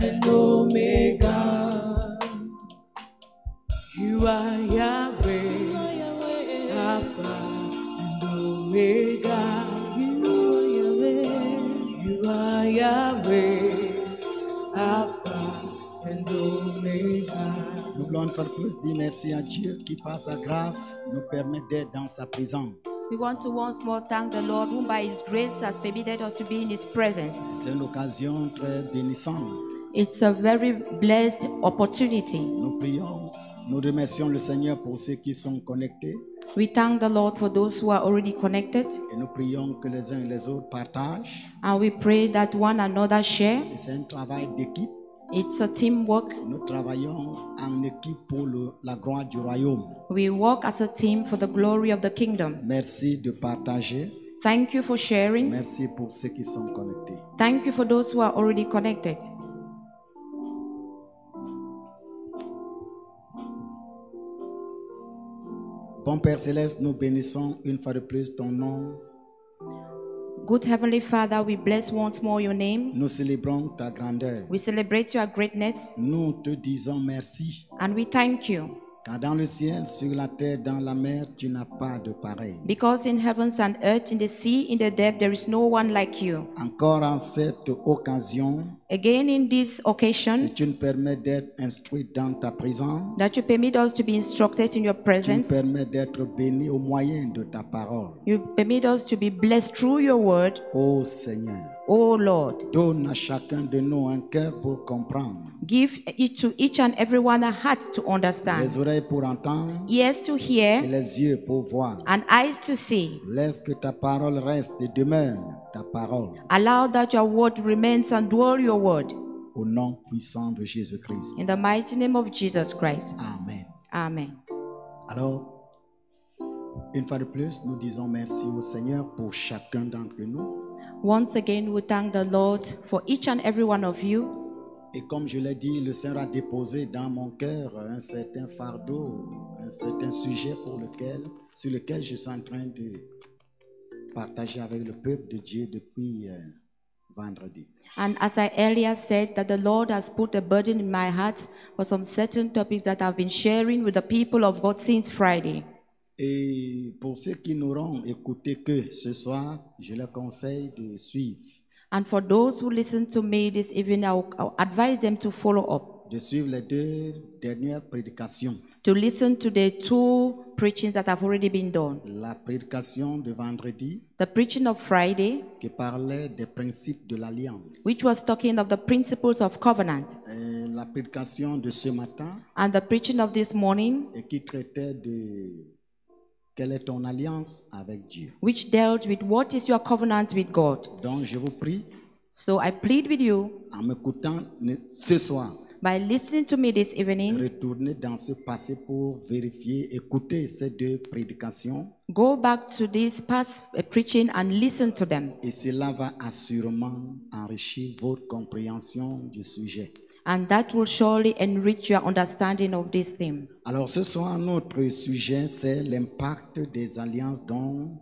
and Omega. You are Yahweh, Alpha and Omega. You are Yahweh, Alpha and Omega. Nous voulons une fois de plus dire merci à Dieu qui, par sa grâce, nous permet d'être dans sa présence. We want to once more thank the Lord, who by His grace has permitted us to be in His presence. C'est une occasion très bénissante. It's a very blessed opportunity. Nous prions, nous remercions le Seigneur pour ceux qui sont connectés We thank the Lord for those who are already connected, et nous prions que les uns et les autres partagent. and we pray that one another share. Et c'est un travail d'équipe. It's a teamwork. Nous travaillons en équipe pour la gloire du royaume. We work as a team for the glory of the kingdom. Merci de partager. Thank you for sharing. Merci pour ceux qui sont connectés. Thank you for those who are already connected. Bon Père Céleste, nous bénissons une fois de plus ton nom. Good Heavenly Father, we bless once more your name. Nous célébrons ta grandeur. We celebrate your greatness, Nous te disons merci. and we thank you. Car dans le ciel, sur la terre, dans la mer, tu n'as pas de pareil. Because in heavens and earth, in the sea, in the depth, there is no one like you. Encore en cette occasion, Again, in this occasion, tu nous permets d'être instruits dans ta présence. that you permit us to be instructed in your Tu nous presence. permets d'être bénis au moyen de ta parole. You permit us to be blessed through your word, Ô Seigneur, O Lord. donne à chacun de nous un cœur pour comprendre, Give it to each and everyone a heart to understand, les oreilles pour entendre ears to et hear, les yeux pour voir. and eyes to see. Laisse que ta parole reste et demeure ta parole. Allow that your word remains and dwell your word. Au nom puissant de Jésus-Christ. In the mighty name of Jesus Christ. Amen. Amen. Alors, une fois de plus, nous disons merci au Seigneur pour chacun d'entre nous. Once again, we thank the Lord for each and every one of you. Et comme je l'ai dit, le Seigneur a déposé dans mon cœur un certain fardeau, un certain sujet sur lequel je suis en train de partager avec le peuple de Dieu depuis vendredi. And as I earlier said, that the Lord has put a burden in my heart for some certain topics that I've been sharing with the people of God since Friday. Et pour ceux qui n'auront écouté que ce soir, je leur conseille de suivre. And for those who listen to me this evening, I'll advise them to follow up, De suivre les 2 dernières prédications. to listen to the 2 preachings that have already been done. La prédication de vendredi The preaching of Friday, qui parlait des principes de l'alliance. which was talking of the principles of covenant, Et la prédication de ce matin and the preaching of this morning, et qui traitait de quelle est ton alliance avec Dieu. which dealt with what is your covenant with God. Donc je vous prie, So I plead with you, en m'écoutant ce soir, by listening to me this evening, retournez dans ce passé pour vérifier, écouter ces 2 prédications go back to this past preaching and listen to them. et cela va assurément enrichir votre compréhension du sujet. And that will surely enrich your understanding of this theme. Alors ce soir, notre sujet, c'est l'impact des alliances dont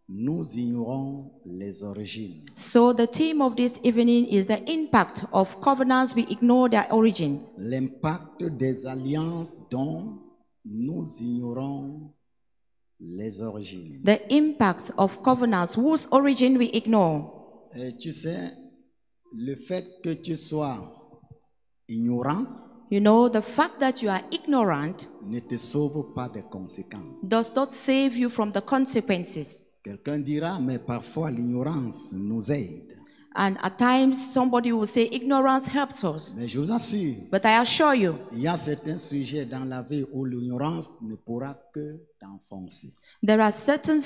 nous ignorons les origines. So the theme of this evening is the impact of covenants we ignore their origins. L'impact des alliances dont nous ignorons les origines. The impacts of covenants whose origin we ignore. Et tu sais, le fait que tu sois ignorant You know, the fact that you are ignorant ne te sauve pas des conséquences. does not save you from the consequences. Quelqu'un dira, mais parfois l'ignorance nous aide. And at times somebody will say ignorance helps us. Mais je vous assure, But I assure you, il y a certains sujets dans la vie où l'ignorance ne pourra que t'enfoncer. there are certain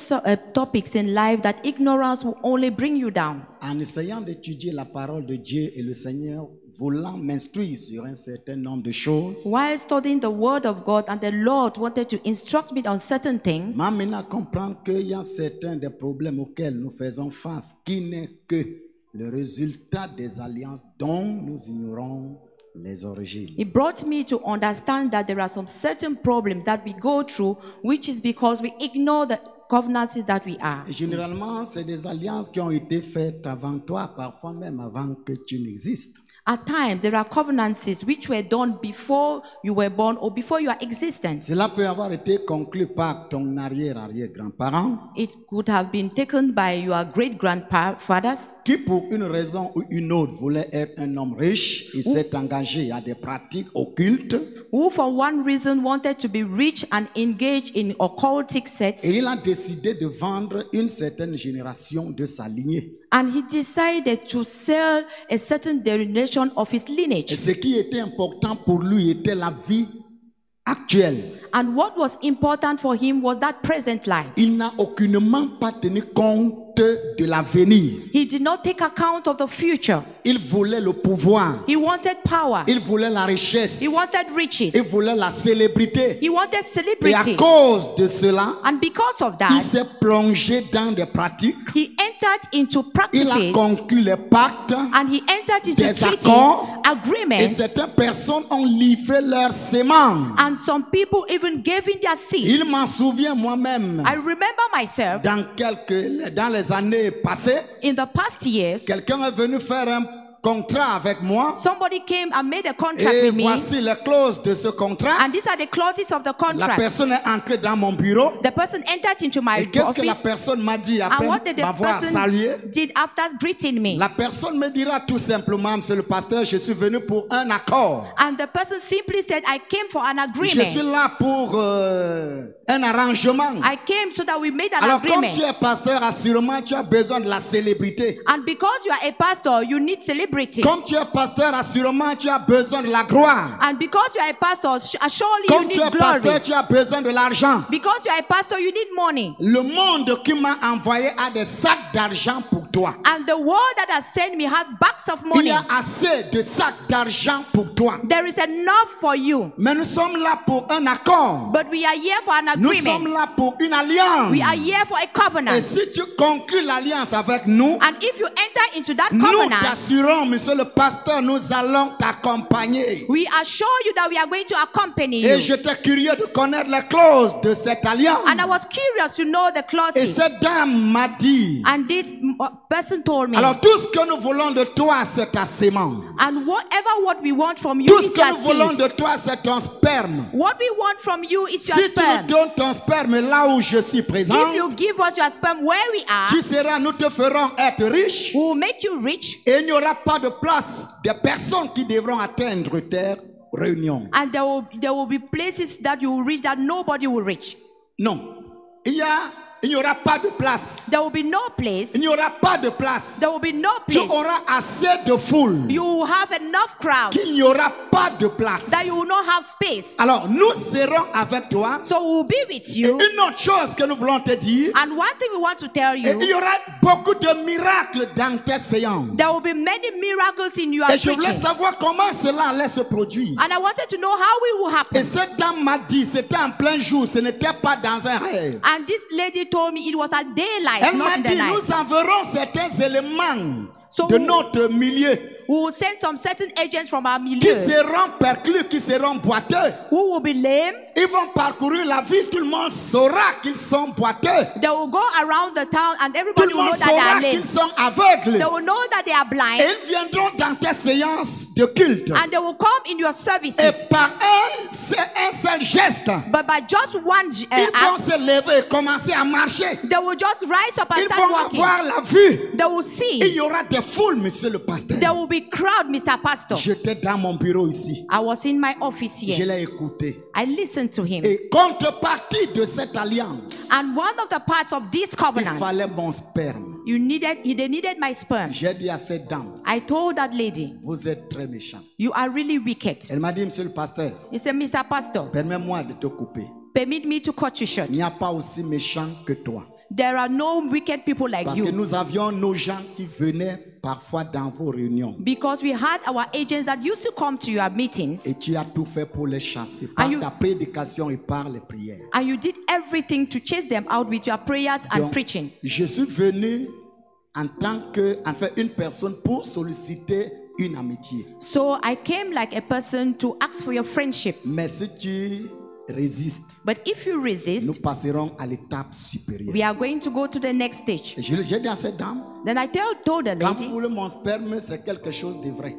topics in life that ignorance will only bring you down. En essayant d'étudier la parole de Dieu et le Seigneur voulant m'instruire sur un certain nombre de choses, While studying the word of God and the Lord wanted to instruct me on certain things, m'a amené à comprendre qu'il y a certains des problèmes auxquels nous faisons face qui n'est que le résultat des alliances dont nous ignorons les origines. it brought me to understand that there are some certain problems that we go through, which is because we ignore the covenants that we are. Et généralement, c'est des alliances qui ont été faites avant toi, parfois même avant que tu n'existes. At times, there are covenances which were done before you were born or before your existence. Cela peut avoir été conclu par ton arrière-arrière-grand-parent It could have been taken by your great-grandfathers qui, pour une raison ou une autre, voulait être un homme riche et s'est engagé à des pratiques occultes. who, for one reason, wanted to be rich and engaged in occultic sets. Et il a décidé de vendre une certaine génération de sa lignée. And he decided to sell a certain denomination of his Et lineage. ce qui était important pour lui était la vie actuelle. And what was important for him was that present life. Il n'a aucunement pas tenu compte de l'avenir. He did not take account of the future. Il voulait le pouvoir. He wanted power. Il voulait la richesse. He wanted riches. Il voulait la célébrité. He wanted Et à celebrity. cause de cela, And because of il that, s'est plongé dans des pratiques. he entered into Il a practices conclu les pactes. and he entered into des treaties, accords, Et agreements, certaines personnes ont livré leurs semences. and some people even gave in their seeds. Il m'en souvient moi-même. I remember myself Dans les années passées, in the past years, quelqu'un est venu faire un contrat avec moi. somebody came and made a contract Et with me, voici les clauses de ce contrat. and these are the clauses of the La contract. personne est entrée dans mon bureau. The person entered into my Et qu'est-ce que la office, personne m'a dit and après what did the m'avoir person salué? did after greeting me? La personne me dira tout simplement, monsieur le pasteur, je suis venu pour un accord. And the person simply said, I came for an Je suis agreement. là pour un arrangement. I came so that we made an Alors comme agreement. tu es pasteur, assurément tu as besoin de la célébrité. And because you are a pastor, you need celebrity. Comme tu es pasteur, assurément tu as besoin de la gloire. And because you are a pastor, surely you Comme tu need es glory. pasteur, tu as besoin de l'argent. Because you are a pastor, you need money. Le monde qui m'a envoyé a des sacs d'argent pour toi. And the world that has sent me has bags of Il money. y a assez de sacs d'argent pour toi. There is enough for you. Mais nous sommes là pour un accord. But we are here for an Nous sommes agreement. là pour une alliance. We are here for a Et covenant. si tu conclus l'alliance avec nous, And if you enter into that nous covenant, t'assurons, monsieur le pasteur, nous allons t'accompagner. we assure you that we are going to accompany Et you. j'étais curieux de connaître les clauses de cette alliance. And I was curious to know the Et clauses. cette dame m'a dit, And this person told me, alors tout ce que nous voulons de toi, c'est ta sémence. and what we want from you Tout ce is que your nous voulons seed. de toi, c'est ton sperme. What we want from you is your Si tu nous sperm. donnes ton sperme là où je suis présent, If you give us your sperm where we are, tu seras, nous te ferons être riche. we will make you rich, Et il n'y aura pas de place des personnes qui devront atteindre terre réunion. and there will be places that you will reach that nobody will reach. Non. Il n'y aura pas de place. There will be no place. Il n'y aura pas de place. There will be no Tu place. auras assez de foule You will have enough crowd qu'il n'y aura pas de place. that you will not have space. Alors, nous serons avec toi. So we will be with Et you. une autre chose que nous voulons te dire, And one thing we want to tell et il y you, aura beaucoup de miracles dans tes séances. there will be many miracles in your Et je voulais preaching. savoir comment cela allait se produire. And I wanted to know how it will Et happen. cette dame m'a dit, c'était en plein jour, ce n'était pas dans un rêve. And this lady told me it was at daylight, Elle not m'a in the dit, night. nous enverrons certains éléments So- de notre milieu We will send some certain agents from our qui milieu seront perclus, qui seront boiteux. who will be lame. Ils vont parcourir la ville, tout le monde saura qu'ils sont boiteux. They will go around the town and Tout everybody le will know monde that they saura are lame. qu'ils sont aveugles. They will know that they are blind, Et ils viendront dans tes séances de culte. and they will come in your services. Et par un seul geste, But by just one ils vont act, se lever et commencer à marcher. they will just rise up and Ils start vont walking. avoir la vue. They will Et il see. y aura des foules, monsieur le pasteur. There will be crowd, Mr. Pastor. J'étais dans mon bureau ici. I was in my office Je here. l'ai écouté. I listened to him. Et contrepartie de cette alliance, And one of the parts of this il covenant, fallait mon sperme. they needed my sperm. J'ai dit à cette dame, I told that lady, vous êtes très méchant. you are really wicked. Elle m'a dit, monsieur le pasteur, He said, Mr. Pastor, permets-moi de te couper. permit me to cut you short. Il n'y a pas aussi méchant que toi. There are no wicked people like Parce que you. nous avions nos gens qui venaient parfois dans vos réunions. Because we had our agents that used to come to your meetings, Et tu as tout fait pour les chasser par you- ta prédication et par les prières. and you did everything to chase them out with your prayers and Donc, preaching. je suis venu en tant que, enfin, une personne pour solliciter une amitié. So I came like a person to ask for your friendship. Mais si tu résistes, But if you nous resist, passerons à l'étape supérieure. we are going to go to the next stage. Et j'ai dit à cette dame, Then I told the quand lady, vous voulez mon sperme, c'est quelque chose de vrai.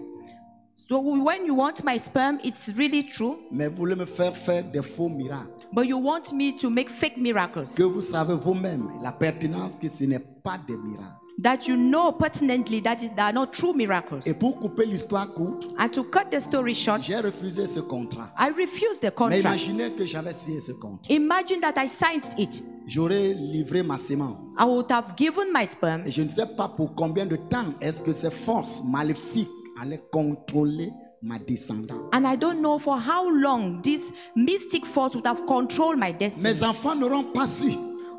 So when you want my sperm, it's really true. Mais vous voulez me faire des faux miracles. But you want me to make fake miracles. Que vous savez vous-même la pertinence que ce n'est pas des miracles. That you know pertinently that they are not true miracles. Et pour couper l'histoire courte, And to cut the story short, j'ai refusé ce contrat. I refused the Mais contract. imaginez que j'avais signé ce contrat. Imagine that I signed it. J'aurais livré ma sémence. I would have given my sperm. Et je ne sais pas pour combien de temps est-ce que ces forces maléfiques allaient contrôler ma descendance. And I don't know for how long this mystic force would have controlled my destiny. Mes enfants n'auront pas su.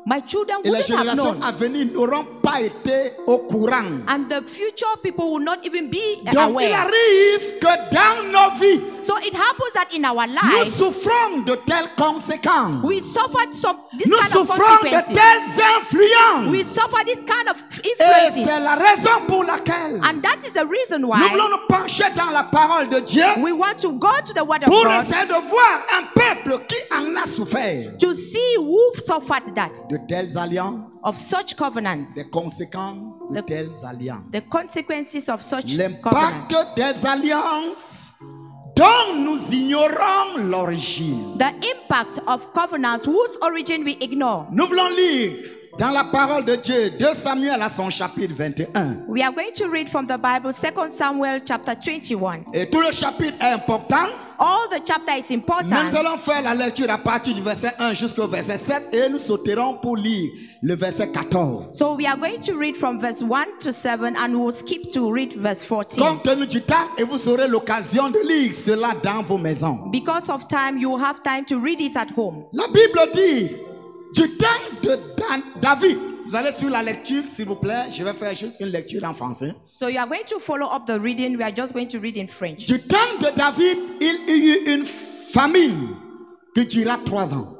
My children Et les wouldn't have générations known. à venir n'auront pas été au courant. And the future people will not even be Donc il aware. arrive que dans nos vies, So it happens that in our nous lives, souffrons de telles conséquences. we suffered this Nous kind of souffrons de consequences. telles influences. We suffer this kind of Et influences. c'est la raison pour laquelle And that is the reason nous why voulons nous pencher dans la parole de Dieu we want to go to the word of pour God essayer de voir un peuple qui en a souffert. to see who suffered that, De telles alliances, of such covenants, des conséquences de telles alliances. the consequences of such covenants. L'impact des alliances dont nous ignorons l'origine. The impact of covenants whose origin we ignore. Nous voulons lire dans la parole de Dieu 2 Samuel à son chapitre 21. We are going to read from the Bible 2 Samuel chapter 21. Et tout le chapitre est important. All the chapter is Mais important. nous allons faire la lecture à partir du verset 1 jusqu'au verset 7 et nous sauterons pour lire le verset 14. So we are going to read from verse 1 to 7 and we'll skip to read verse 14. Compte tenu du temps, et vous aurez l'occasion de lire cela dans vos maisons. Because of time, you will have time to read it at home. La Bible dit, du temps de David, vous allez sur la lecture s'il vous plaît, je vais faire juste une lecture en français. So you are going to follow up the reading. We are just going to read in French. Du temps de David, il y eut une famine qui dura 3 ans.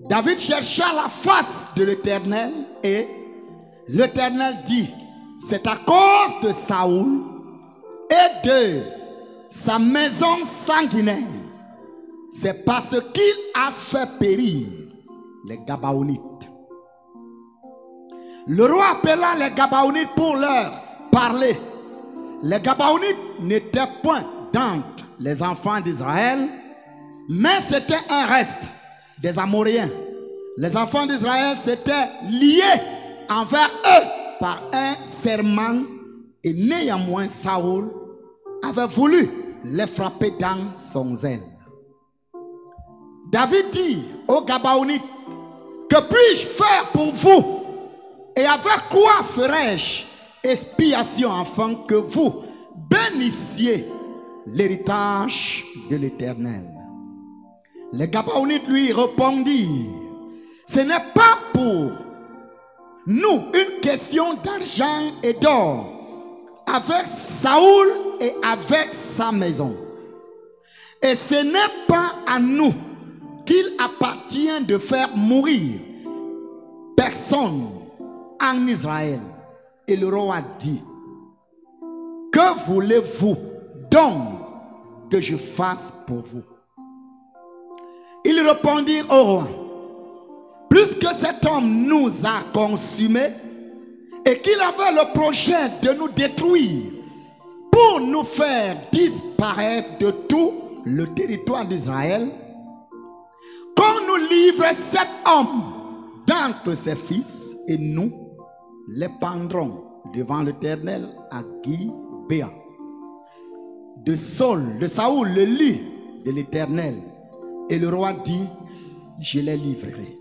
David chercha la face de l'Éternel et l'Éternel dit, c'est à cause de Saoul et de sa maison sanguinaire. C'est parce qu'il a fait périr les Gabaonites. Le roi appela les Gabaonites pour leur parler. Les Gabaonites n'étaient point d'entre les enfants d'Israël, mais c'était un reste des Amoréens. Les enfants d'Israël s'étaient liés envers eux par un serment et néanmoins Saoul avait voulu les frapper dans son zèle. David dit aux Gabaonites, que puis-je faire pour vous? Et avec quoi ferai-je expiation afin que vous bénissiez l'héritage de l'Éternel? Les Gabaonites lui répondirent, ce n'est pas pour nous une question d'argent et d'or avec Saoul et avec sa maison. Et ce n'est pas à nous qu'il appartient de faire mourir personne en Israël. Et le roi dit, que voulez-vous donc que je fasse pour vous? Ils répondirent au roi, puisque cet homme nous a consumés et qu'il avait le projet de nous détruire pour nous faire disparaître de tout le territoire d'Israël, qu'on nous livre cet homme d'entre ses fils et nous les pendrons devant l'Éternel à Gibéa. De Saul, le lit de l'Éternel. Et le roi dit, je les livrerai.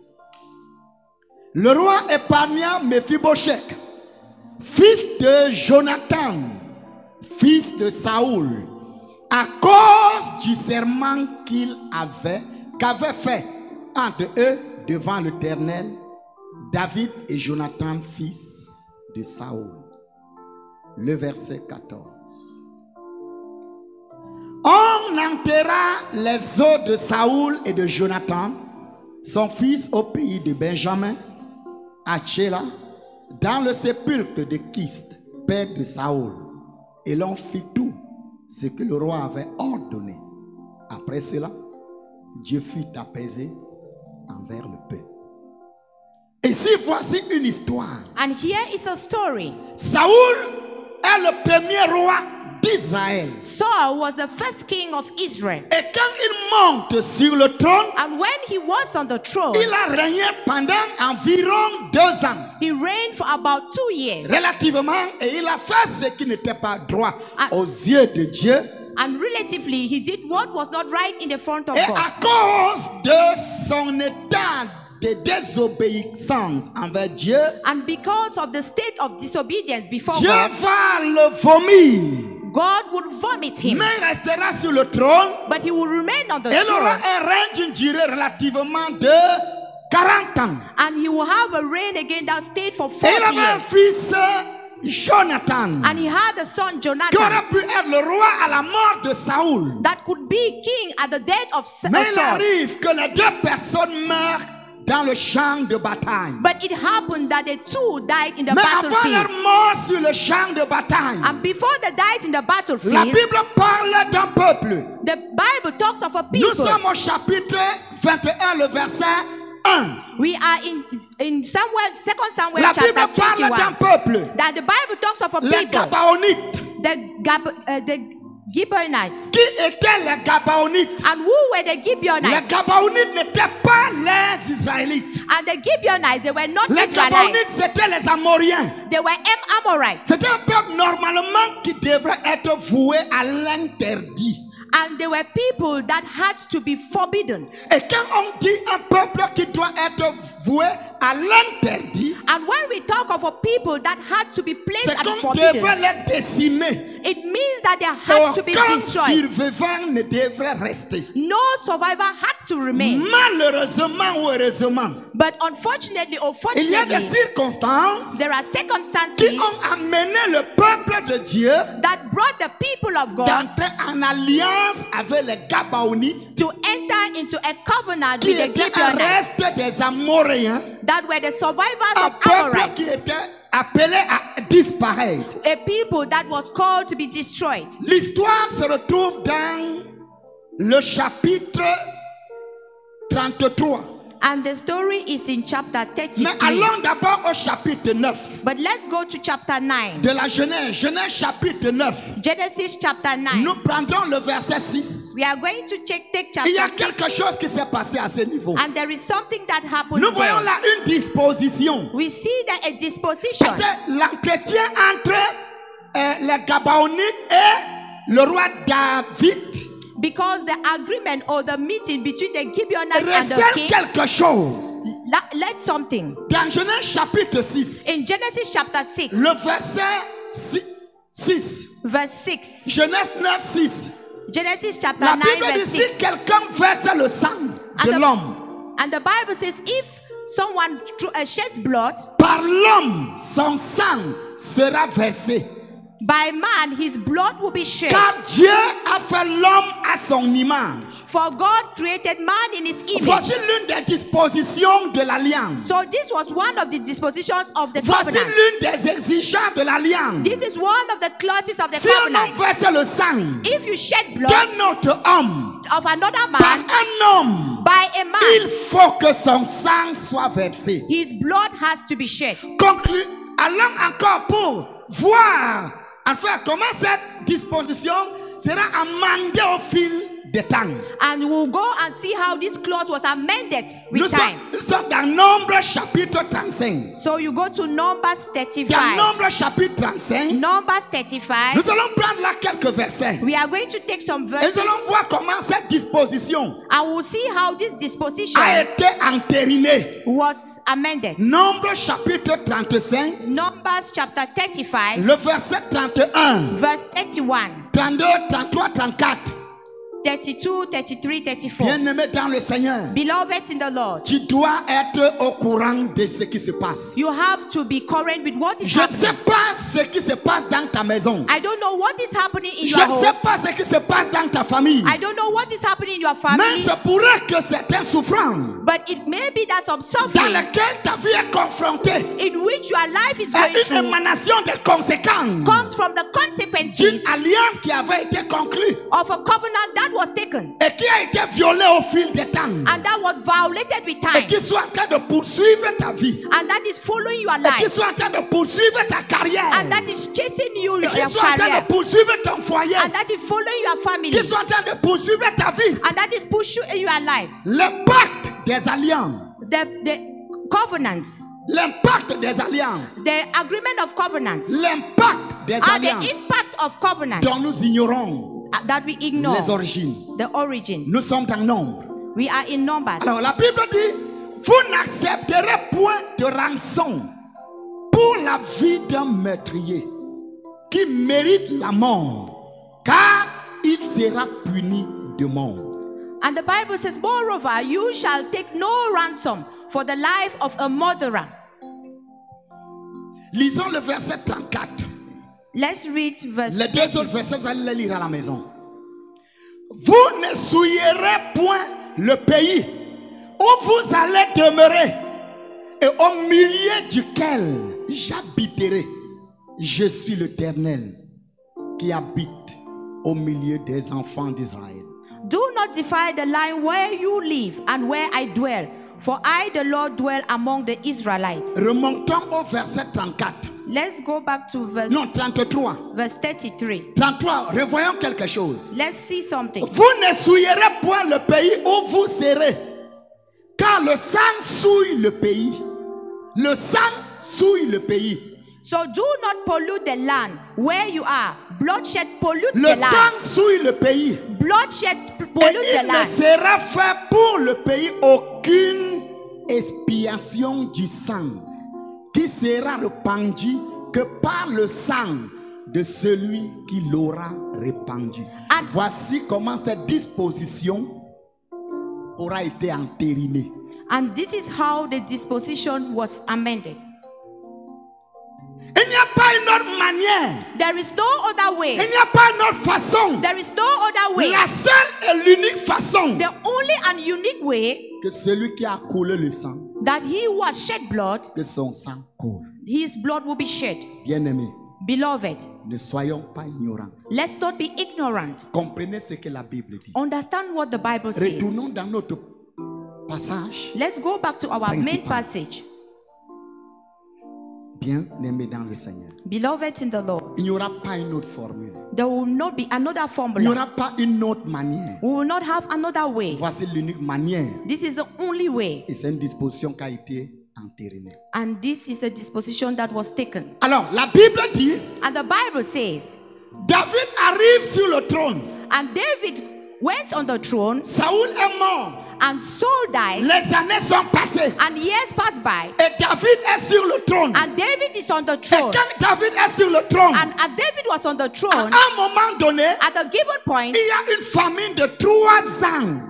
Le roi épargna Méphibosheth, fils de Jonathan, fils de Saoul, à cause du serment qu'avait fait entre eux devant l'Éternel, David et Jonathan, fils de Saoul. Le verset 14. On enterra les os de Saoul et de Jonathan, son fils, au pays de Benjamin, à Tchéla, dans le sépulcre de Kis, père de Saoul. Et l'on fit tout ce que le roi avait ordonné. Après cela, Dieu fut apaisé envers le peuple. Et si voici une histoire. And here is a story. Saoul est le premier roi d'Israël. Saul was the first king of Israel. Et quand il monte sur le trône, And when he was on the throne, il a régné pendant environ 2 ans. he reigned for about 2 years. Relativement, et il a fait ce qui n'était pas droit aux yeux de Dieu. And relatively, he did what was not right in the front of Et God. à cause de son état de désobéissance envers Dieu, And because of the state of disobedience before Dieu God, va le vomir. God would vomit him. Mais il restera sur le trône. But he will remain on the Il aura throne. un règne d'une durée relativement de 40 ans. And he will have a reign again that stayed for Et il 40 avait un years. fils, Jonathan, And he had a son, qui Jonathan, aurait pu être le roi à la mort de Saoul. that could be king at the death of Mais il Saul. arrive que les 2 personnes meurent dans le champ de bataille. But it happened that the two died in the Mais avant leur battlefield. mort sur le champ de bataille, And before they died in the la battlefield, Bible parle d'un peuple. the Bible talks of a Nous people. sommes au chapitre 21, le verset 1. We are in Samuel, 2 Samuel La Bible chapter parle d'un 21. peuple. That the Bible talks of a Les people, Gabaonites. the Gibeonites. Qui étaient les Gabaonites? And who were the Les Gibeonites? Gabaonites n'étaient pas les Israélites. And the Gibeonites, they were not Les Israelites. Gabaonites, c'était les Amoriens. They were Amorites. C'était un peuple normalement qui devrait être voué à l'interdit. And they were people that had to be forbidden. Et quand on dit un peuple qui doit être voué à l'interdit, And when we talk of a people that had to be placed c'est at qu'on devrait forbidden, les décimer. it means that they had to be Aucun destroyed. survivant ne devrait rester. No survivor had to remain. Malheureusement ou heureusement, But unfortunately or il y a des fortunately, circonstances there are qui circumstances ont amené le peuple de Dieu that brought the people of God d'entrer en alliance avec les Gabaonites, to enter into a covenant qui with the étaient un Gibeonites, reste des Amoréens, that were the survivors un of peuple Amorite, qui était appelé à disparaître. a people that was called to be destroyed. L'histoire se retrouve dans le chapitre 33. And the story is in chapter Mais 33. allons d'abord au chapitre 9 But let's go to chapter 9. de la Genèse. Genèse chapitre 9. Genesis chapter 9. Nous prendrons le verset 6. We are going to take Il y a chapter 6. quelque chose qui s'est passé à ce niveau. And there is something that happened Nous voyons there. là une disposition. We see that a disposition. Parce que l'entretien entre les Gabaonites et le roi David Because the agreement or the meeting between the Gibeonites and the recèle king quelque chose. led something. Dans Genèse chapitre 6, In Genesis chapter 6, le verset 6. verse 6. Genèse 9, 6. Genesis chapter La 9, Bible verse dit 6. si quelqu'un verse le sang de l'homme, And the Bible says if someone sheds blood, par l'homme, son sang sera versé. by man his blood will be shed. Car Dieu a fait l'homme à son image. For God created man in his Voici image. l'une des dispositions de l'alliance. So this was one of the dispositions of the Voici covenant. l'une des exigences de l'alliance. This is one of the clauses of the Si un homme covenant. verse le sang If you shed blood d'un autre homme of another par man un homme, by a man, il faut que son sang soit versé. his blood has to be shed. Allons encore pour voir enfin comment cette disposition sera amendée au fil des temps. And we'll go and see how this clause was amended Nous with time. sommes dans Nombre chapitre 35. So you go to Numbers Dans 35. Nombre chapitre 35, Numbers 35. nous allons prendre là quelques versets. We are going to take some Et verses nous allons voir comment cette disposition and we'll see how this disposition a été entérinée. was amended. Nombre chapitre 35, Numbers chapter 35, le verset 31, verse 31, 32, 33, 34. 32, 33, 34. Bien-aimé dans le Seigneur, Beloved in the Lord, tu dois être au courant de ce qui se passe. you have to be current with what is Je ne sais happening. pas ce qui se passe dans ta maison. I don't know what is happening in Je your ne sais home. pas ce qui se passe dans ta famille. I don't know what is happening in your Mais family, c'est pourrait que certains souffrances but it may be that some dans suffering lesquelles ta vie est confrontée in which your life is est going une through émanation des conséquences comes from the d'une consequences alliance qui avait été conclue of a covenant that was taken et qui a été violée au fil des temps and that was violated with et time qui soit en train de poursuivre ta vie and that is following your et qui life soit en train de poursuivre ta carrière and that is chasing you et your qui soit en train career de poursuivre ton foyer and that is following your family qui soit en train de poursuivre ta vie. and that is pushing your life. L'impact des alliances, The covenants, l'impact des alliances, the agreement of covenants, l'impact des and the alliances impact of covenants dont nous ignorons that we ignore les origines. the origins. Nous sommes en nombre. We are in numbers. Alors la Bible dit, vous n'accepterez point de rançon pour la vie d'un meurtrier qui mérite la mort, car il sera puni de mort. And the Bible says, moreover, you shall take no ransom for the life of a murderer. Lisons le verset 34. Let's read verse. Les deux autres versets, vous allez les lire à la maison. Vous ne souillerez point le pays où vous allez demeurer et au milieu duquel j'habiterai. Je suis l'Éternel qui habite au milieu des enfants d'Israël. Do not defile the land where you live and where I dwell, for I, the Lord, dwell among the Israelites. Remontons au verset 34. Let's go back to verse, Non, 33. verse 33. 33, revoyons quelque chose. Let's see something. Vous ne souillerez point le pays où vous serez, car le sang souille le pays. Le sang souille le pays. So do not pollute the land where you are. Bloodshed pollutes Le the land. sang souille le pays. Bloodshed Et pollutes the il ne land. sera fait pour le pays aucune expiation du sang qui sera répandu que par le sang de celui qui l'aura répandu. And- Voici comment cette disposition aura été entérinée. And this is how the disposition was amended. Il n'y a pas une autre manière. There is no other Il way. n'y a pas une autre façon. There is no other way. La seule et l'unique façon The only and unique way que celui qui a coulé le sang, that he who has shed blood, que son sang coule. his blood will be shed. Bien-aimés, Beloved, ne soyons pas ignorants. let's not be ignorant. Comprenez ce que la Bible dit. Understand what the Bible says. Retournons dans notre passage. Let's go back to our main Principal. passage. Bien-aimés dans le Seigneur. Beloved in the Lord, Il n'y aura pas une autre formule. there will not be another Il n'y formula. aura pas une autre manière. We will not have another way. Voici l'unique manière. This is the only way. Et c'est une disposition qui a été entérinée. And this is a disposition that was taken. Alors, la Bible dit, And the Bible says, David arrive sur le trône. and David went on the throne, Saoul est mort. and Saul died, Les années sont passées. and years passed by, Et David est sur le trône. and David is on the Et throne. quand David est sur le trône, And as David was on the à throne, un moment donné, at a given point, il y a une famine de 3 ans.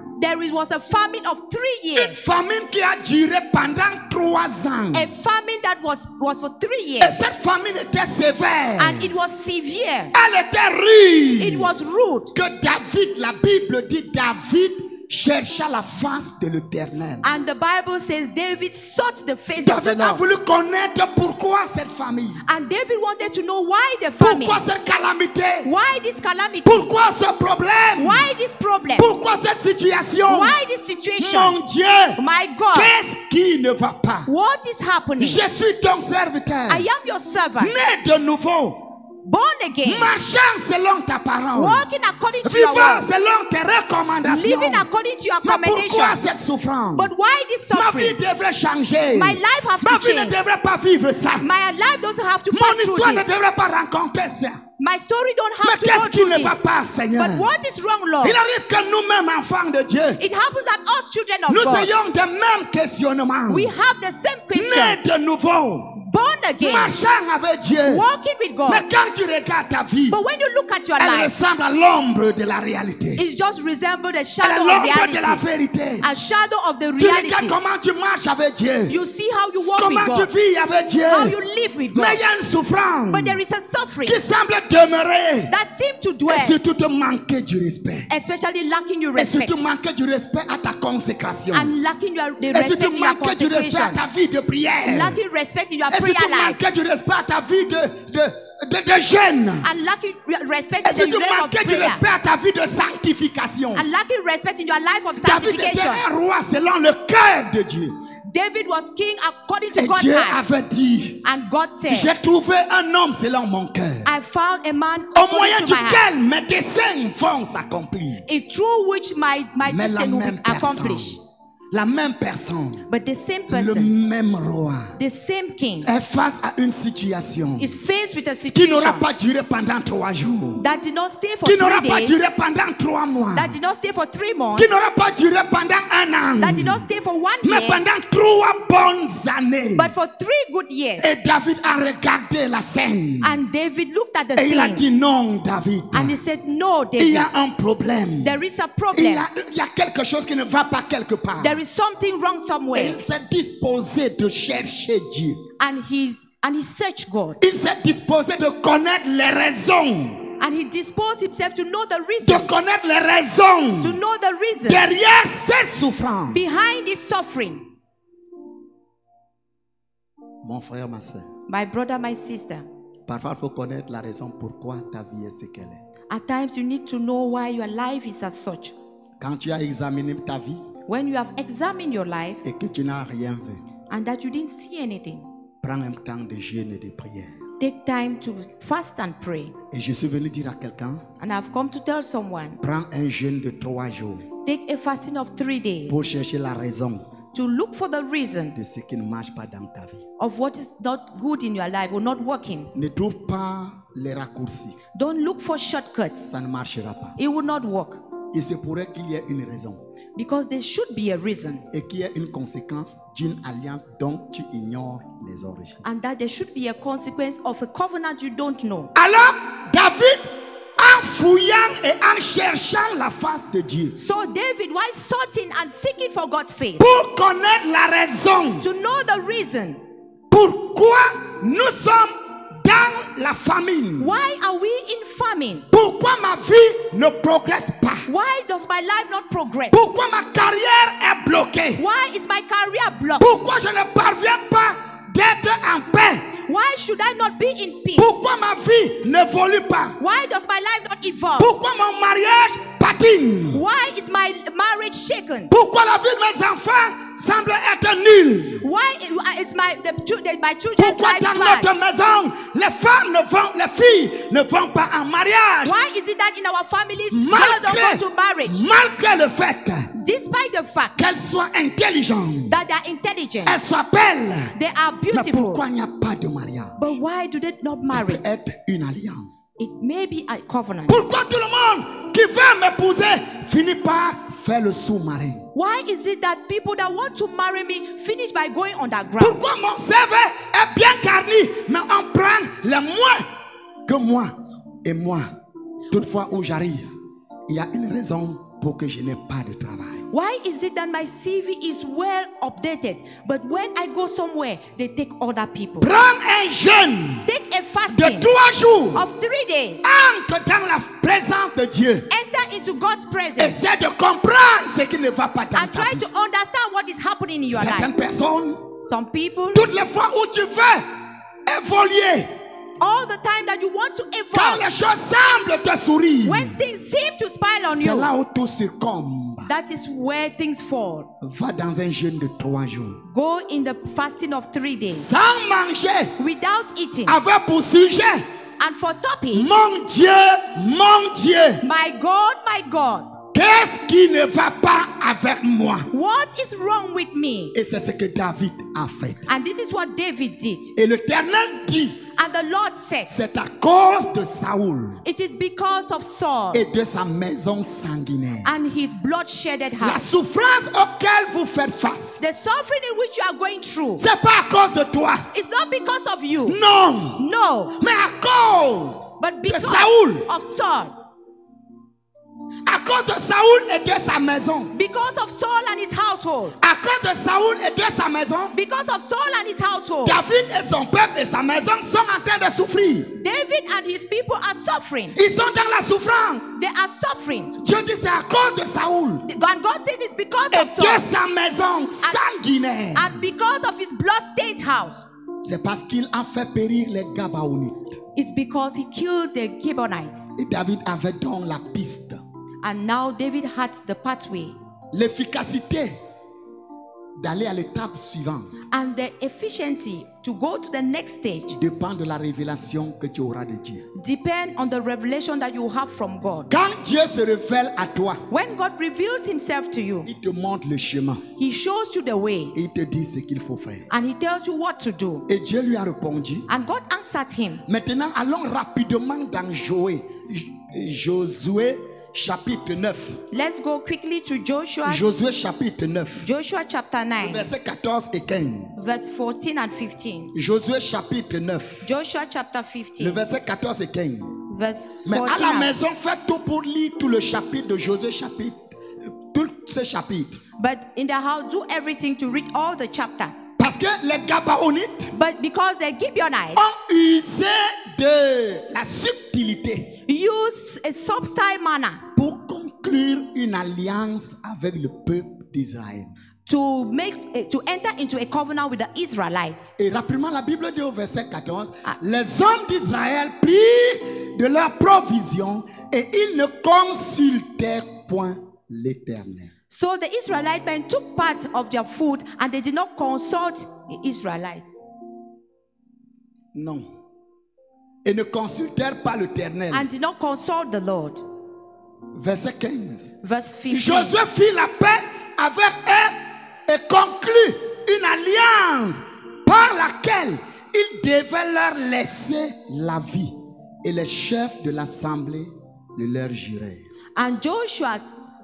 was a famine of 3 Une years. famine qui a duré pendant 3 ans. A famine that was for 3 Et years. cette famine était sévère. And it was severe. Elle était rude. It was rude. Que David, la Bible dit, David chercha la face de l'Éternel. And the Bible says David sought the face of the David a Lord. voulu connaître pourquoi cette famine. And David wanted to know why the famine. Pourquoi cette calamité. Why this calamity? Pourquoi ce problème. Why this problem? Pourquoi cette situation. Why this situation? Mon Dieu. My God, Qu'est-ce qui ne va pas? what is happening? Je suis ton serviteur. I am your servant, Né de nouveau. born again, Marchant selon ta parole. walking according to your Vivant word, selon tes recommandations. living according to your Mais pourquoi commendation. cette souffrance? But why this Ma vie suffering? devrait changer. My life have Ma to vie ne change. devrait pas vivre ça. My life doesn't have to Mon pass through histoire ne this. devrait pas rencontrer ça. My story don't Mais have to go qu'est-ce qui through ne va this. pas, Seigneur? But what is wrong, Lord? Il arrive que nous-mêmes, enfants de Dieu, It happens that us children of nous God, ayons des mêmes questionnements. we have the same Nés questions, de nouveau. born again, marchant avec Dieu. walking with God. Mais quand tu regardes ta vie, But when you look at your elle life, ressemble à l'ombre de la réalité. it just resembles the Elle est shadow of l'ombre de la reality. vérité. A shadow of the Tu regardes reality. comment tu marches avec Dieu. You see how you walk Comment with tu God, vis avec Dieu. how you live with Mais God. il y a une souffrance But there is a suffering qui semble demeurer. that seems to Et dwell, surtout te manquer du respect. especially lacking your Et respect surtout manquer du respect à ta consécration. and lacking the Et respect surtout in your manquer du respect à consecration, ta vie de prière. lacking respect in your Et prayer surtout life, manquer du respect à ta vie de jeûne. and lacking respect Et in the surtout life of manquer du prayer, respect à ta vie de sanctification. and lacking respect in your life of David était sanctification. un roi selon le cœur de Dieu. David was king according to Et God's Dieu heart, avait dit, and God j'ai said, trouvé un homme selon mon cœur, I found a man au moyen according to my heart, duquel mes desseins vont s'accomplir. through which my Mais la destiny will même be personne, accomplished. la même personne, But the same le person, même roi, the same king, est face à une situation is faced with a qui n'aura situation pas duré pendant 3 jours, that did not stay for qui n'aura 3 pas days, duré pendant 3 mois, that did not stay for 3 months, qui n'aura pas duré pendant 1 an, that did not stay for 1 mais year, pendant 3 bonnes années. but for 3 good years. Et David a regardé la scène And David looked at the et il a scene dit non, David, and he said, no, il y David, a un problème. there is a Il problem. y a quelque chose qui ne va pas quelque part. There is something wrong Et somewhere. il s'est disposé de chercher Dieu. And he searched God. Il s'est disposé de connaître les raisons. And he disposed himself to know the De reason, connaître les raisons to know the reason derrière cette souffrance. behind his suffering. Mon frère, ma soeur, My brother, my sister, parfois il faut connaître la raison pourquoi ta vie est ce qu'elle est. at times you need to know why your life is as such. Quand tu as examiné ta vie When you have examined your life et que tu n'as rien vu, and that you didn't see anything, prends un temps de jeûne et de prière. take time to fast and pray. Et je suis venu dire à quelqu'un, And I've come to tell someone, prends un jeûne de 3 jours take a fasting of 3 days pour chercher la raison to look for the reason de ce qui ne marche pas dans ta vie. of what is not good in your life or not working. Ne trouve pas les raccourcis. Don't look for shortcuts. Ça ne marchera pas. It will not work Il se pourrait qu'il y ait une raison because there should be a reason et qu'il y ait une conséquence d'une alliance dont tu ignores les origines. and that there should be a consequence of a covenant you don't know. Alors, David, en fouillant et en cherchant la face de Dieu, So David, while searching and seeking for God's face, pour connaître la raison to know the reason, pourquoi nous sommes dans la famine, why are we in famine? pourquoi ma vie ne progresse pas, Why does my life not progress? pourquoi ma carrière est bloquée, Why is my career blocked? pourquoi je ne parviens pas d'être en paix, Why should I not be in peace? pourquoi ma vie n'évolue pas, Why does my life not evolve? pourquoi mon mariage patine, Why is my marriage shaken? pourquoi la vie de mes enfants semble être nulle, Why is my children's pourquoi life dans bad? notre maison les filles ne vont pas en mariage, Why is it that in our families mothers don't go to marriage, malgré le fait despite the fact qu'elles soient intelligentes, that they are intelligent, elles soient belles, they are mais beautiful? pourquoi il n'y a pas de mariage? But why do they not Ça marry? peut être une alliance. It may be a covenant. Pourquoi tout le monde qui veut m'épouser finit par faire le sous-marin? Why is it that people that want to marry me finish by going underground? Pourquoi mon CV est bien garni, mais on prend les moins que moi et moi? Toutefois où j'arrive, il y a une raison pour que je n'ai pas de travail. Why is it that my CV is well updated, but when I go somewhere, they take other people? Prends un jeûne Take a de fasting 3 jours, of 3 days. entre dans la présence de Dieu. Enter into God's presence Essaie de comprendre ce qui ne va pas dans and ta try vie. to understand what is happening in your Certaines life. personnes, Some people, toutes les fois où tu veux évoluer, all the time that you want to quand evolve, les choses semblent te sourire, when things seem to smile on c'est you, là où tout succombe. that is where things fall. Va dans un jeûne de 3 jours, Go in the fasting of 3 days sans manger, without eating. avec pour sujet, And for topic, mon Dieu, my God, qu'est-ce Qu'est-ce qui ne va pas avec moi? What is wrong with me? Et c'est ce que David a fait. And this is what David did. Et l'Éternel dit, And the Lord said, c'est à cause de Saoul it is because of Saul et de sa maison sanguinaire. and his blood-shedded La house. souffrance auquel vous faites face, The suffering in which you are going through, c'est pas à cause de toi. it's not because of you. Non. No. Mais à cause But de because Saoul. of Saul. À cause de Saoul et de sa maison. Because of Saul and his household. À cause de Saoul et de sa maison. Because of Saul and his household. David et son peuple et sa maison sont en train de souffrir. David and his people are suffering. Ils sont dans la souffrance. They are suffering. Dieu dit c'est à cause de Saoul And God says it's because et of Saul de sa maison sanguinaire. and because of his blood-stained house. C'est parce qu'il a fait périr les Gabaonites. It's because he killed the Gibeonites. Et David avait donc la piste. And now David had the pathway. L'efficacité d'aller à l'étape suivante And the efficiency to go to the next stage dépend de la révélation que tu auras de Dieu. depend on the revelation that you have from God. Quand Dieu se révèle à toi, When God reveals himself to you, il te montre le chemin he shows you the way et il te dit ce qu'il faut faire. and he tells you what to do. Et Dieu lui a répondu. And God answered him. Maintenant, allons rapidement dans Josué chapitre 9. Let's go quickly to Joshua. Josué chapitre 9. Joshua chapter 9, Versets 14 et 15. verse 14 and 15. Josué chapitre 9. Joshua chapter Le 15, verset 14 et 15. verse Mais à 14. la and- maison, faites tout pour lire tout le chapitre de Josué chapitre. Tous ces chapitres. But in the house, do everything to read all the chapter. Parce que les Gabaonites But because the Gibeonites ont usé de la subtilité use a subtle manner pour conclure une alliance avec le peuple d'Israël. to enter into a covenant with the Israelites. Et rapidement, la Bible dit au verset 14, les hommes d'Israël prirent de leur provision et ils ne consultèrent point l'Éternel. So the Israelite men took part of their food and they did not consult the Israelites. Non. Et ne consultèrent pas l'Éternel. And did not consult the Lord. Verset 15. Verse 15. Josué fit la paix avec eux et conclut une alliance par laquelle il devait leur laisser la vie. Et les chefs de l'assemblée le leur jurèrent. And Joshua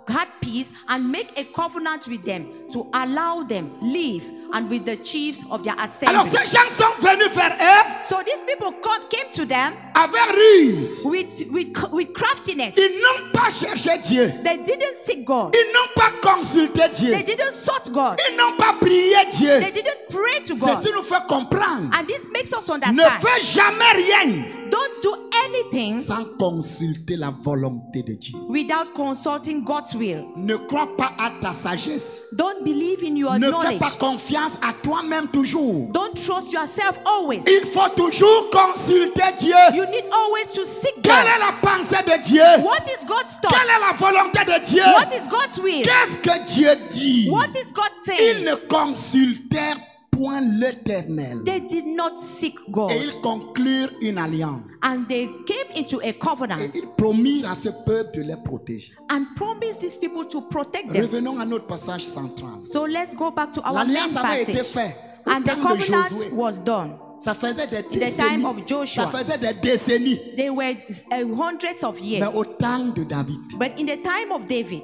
had peace and make a covenant with them to allow them live and with the chiefs of their Alors assembly. ces gens sont venus vers eux So these people came to them avec ruse. with craftiness. Ils n'ont pas cherché Dieu. They didn't seek God. Ils n'ont pas consulté Dieu. They didn't sought God. Ils n'ont pas prié Dieu. They didn't pray to God. Ceci nous fait comprendre. And this makes us Ne understand. fais jamais rien Don't do anything sans consulter la volonté de Dieu. without consulting God's will. Ne crois pas à ta sagesse. Don't believe in your Ne fais knowledge. pas confiance à toi-même toujours. Don't trust yourself always. Il faut toujours consulter Dieu. You need always to seek Quelle God. est la pensée de Dieu? What is God's thought? Quelle est la volonté de Dieu? What is God's will? Qu'est-ce que Dieu dit? What is God Ils saying? ne consultèrent point l'Éternel. They did not seek God. Et ils conclurent une alliance. And they came into a Et covenant ils promirent à ce peuple de les protéger. and promised these people to protect them. Revenons à notre passage central. So let's go back to our main L'alliance avait été passage. faite au And the temps de covenant Josué. was done. Ça faisait des In the décennies. time of Joshua. Ça faisait des décennies. They were hundreds of years. Mais au temps de David, But in the time of David,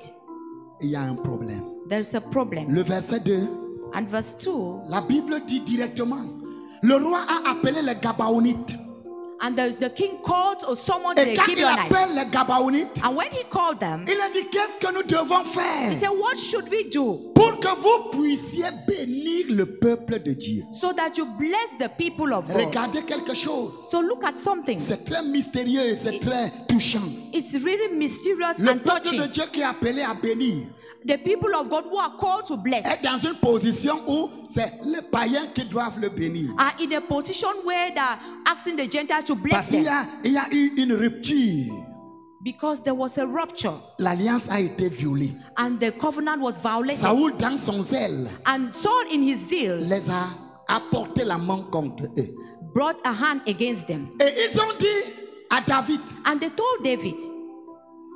il y a un problème. there's a problem. Le verset 2, And verse 2, la Bible dit directement, le roi a appelé les Gabaonites. and the king called or summoned Et the quand il Gibeonites. appelle les Gabaonites, And when he called them, il a dit qu'est-ce que nous devons he faire said, what should we do pour que vous puissiez bénir le peuple de Dieu. so that you bless the people of God? Regardez quelque chose. So look at something. C'est très mystérieux et c'est très touchant. It's really mysterious Le and peuple de touching. Dieu qui est appelé à bénir The people of God who are called to bless est dans une position où c'est les païens qui doivent le bénir. are in a position where they're asking the Gentiles to bless Parce qu'il them y a eu une rupture. because there was a rupture L'alliance a été violée. and the covenant was violated. Saoul, dans son zèle, And Saul, in his zeal, les a apporté la main contre eux. brought a hand against them. Et ils ont dit à David, And they told David,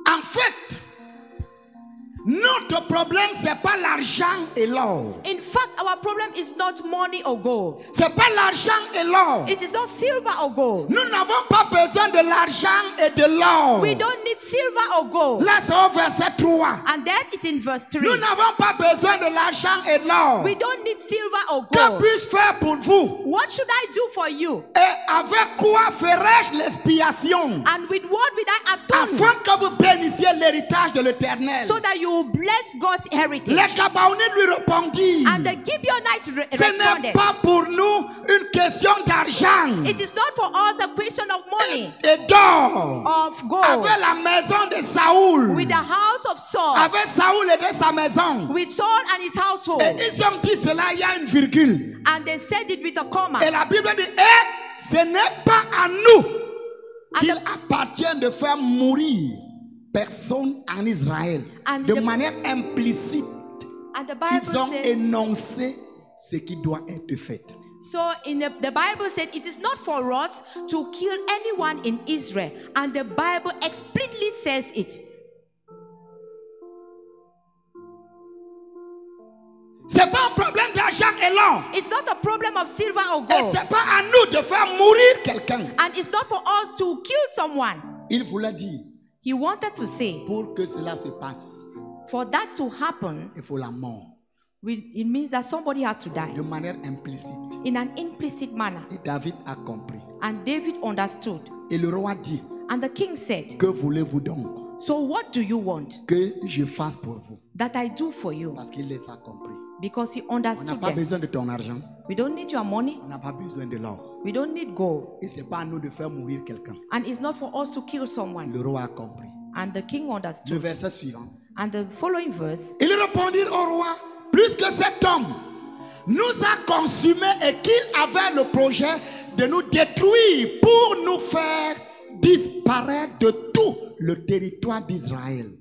en fait, Notre problème, c'est pas l'argent et l'or. In fact, our problem is not money or gold. C'est pas l'argent et l'or. It is not silver or gold. Nous n'avons pas besoin de l'argent et de l'or. We don't need silver or gold. Là, c'est au verset 3. And that is in verse 3. Nous n'avons pas besoin de l'argent et de l'or. We don't need silver or Que gold. puis-je faire pour vous? What should I do for you? Et avec quoi ferai-je l'expiation? And with what will I atone? Afin que vous bénissiez l'héritage de l'Éternel. So that you will bless God's heritage. Les Gabaonites lui répondirent, And the Gibeonites ce n'est responded, pas pour nous une question d'argent it is not for us a question of money, et d'or. of gold. Avec la maison de Saoul, With the house of Saul, avec Saoul et de sa maison. with Saul and his household. Et ils ont dit cela, il y a une virgule. And they said it with a comma. Et la Bible dit, et ce n'est pas à nous And qu'il the- appartient de faire mourir personne en Israël. And De the- manière implicite, And the Bible ils ont said, énoncé ce qui doit être fait. so in the Bible said, it is not for us to kill anyone in Israel. And the Bible explicitly says it. C'est pas un problème d'argent et l'or. It's not a problem of silver or Et gold. c'est pas à nous de faire mourir quelqu'un. And it's not for us to kill someone. Il voulait dire, He wanted to say, pour que cela se passe, for that to happen, il faut la mort. it means that somebody has to die De manière implicite. in an implicit manner. Et David a compris. And David understood. Et le roi dit, And the king said, que voulez-vous donc so what do you want que je fasse pour vous? that I do for you? Parce qu'il les a compris. Because he On n'a understood pas them. besoin de ton argent. We don't need your money. On n'a pas besoin de l'or. We don't need gold. Et c'est pas à nous de faire mourir quelqu'un. And it's not for us to kill someone. Le roi a compris. And the king Le understood. verset suivant. And the following verse, Ils répondirent au roi, plus que cet homme nous a consumé et qu'il avait le projet de nous détruire pour nous faire disparaître de tout le territoire d'Israël.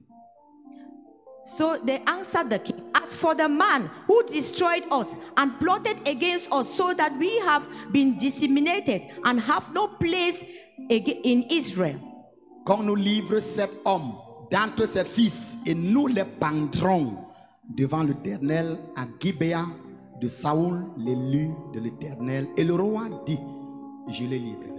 so they answered the king, as for the man who destroyed us and plotted against us, so that we have been disseminated and have no place in Israel. Qu'on nous livre cet homme d'entre ses fils et nous les pendrons devant l'Éternel à Gibéa de Saoul, l'élu de l'Éternel. Et le roi dit, je les livrerai.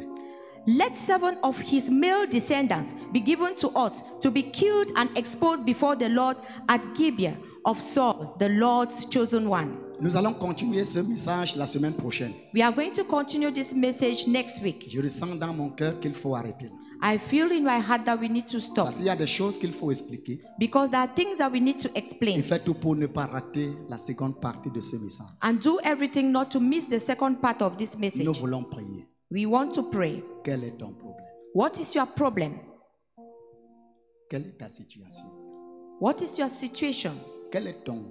Let 7 of his male descendants be given to us to be killed and exposed before the Lord at Gibeah of Saul, the Lord's chosen one. Nous allons continuer ce message la semaine prochaine. We are going to continue this message next week. Je ressens dans mon cœur qu'il faut arrêter là. I feel in my heart that we need to stop Parce qu'il y a des choses qu'il faut expliquer. because there are things that we need to Et explain faites tout pour ne pas rater la seconde partie de ce message. and do everything not to miss the second part of this Nous message. voulons prier. We want to pray. Quel est ton problème? What is your problem? Quelle est ta situation? What is your situation? Quel est ton...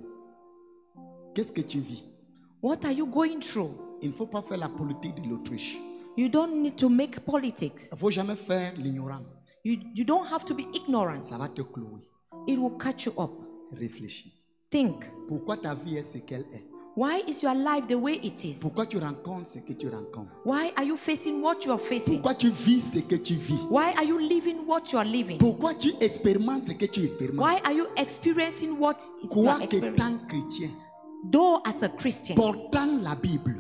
Qu'est-ce que tu vis? What are you going through? Il ne faut pas faire la politique de l'autruche. You don't need to make politics. Il ne faut jamais faire l'ignorant. You don't have to be ignorant. Ça va te clouer. It will catch you up. Réfléchis. Think. Pourquoi ta vie est ce qu'elle est? Why is your life the way it is? Pourquoi tu rencontres ce que tu rencontres? Why are you facing what you are facing? Pourquoi tu vis ce que tu vis? Why are you living what you are living? Pourquoi tu expérimentes ce que tu expérimentes? Why are you experiencing what is you Quoi are qu'étant experiencing? chrétien, Though as a Christian, portant la Bible,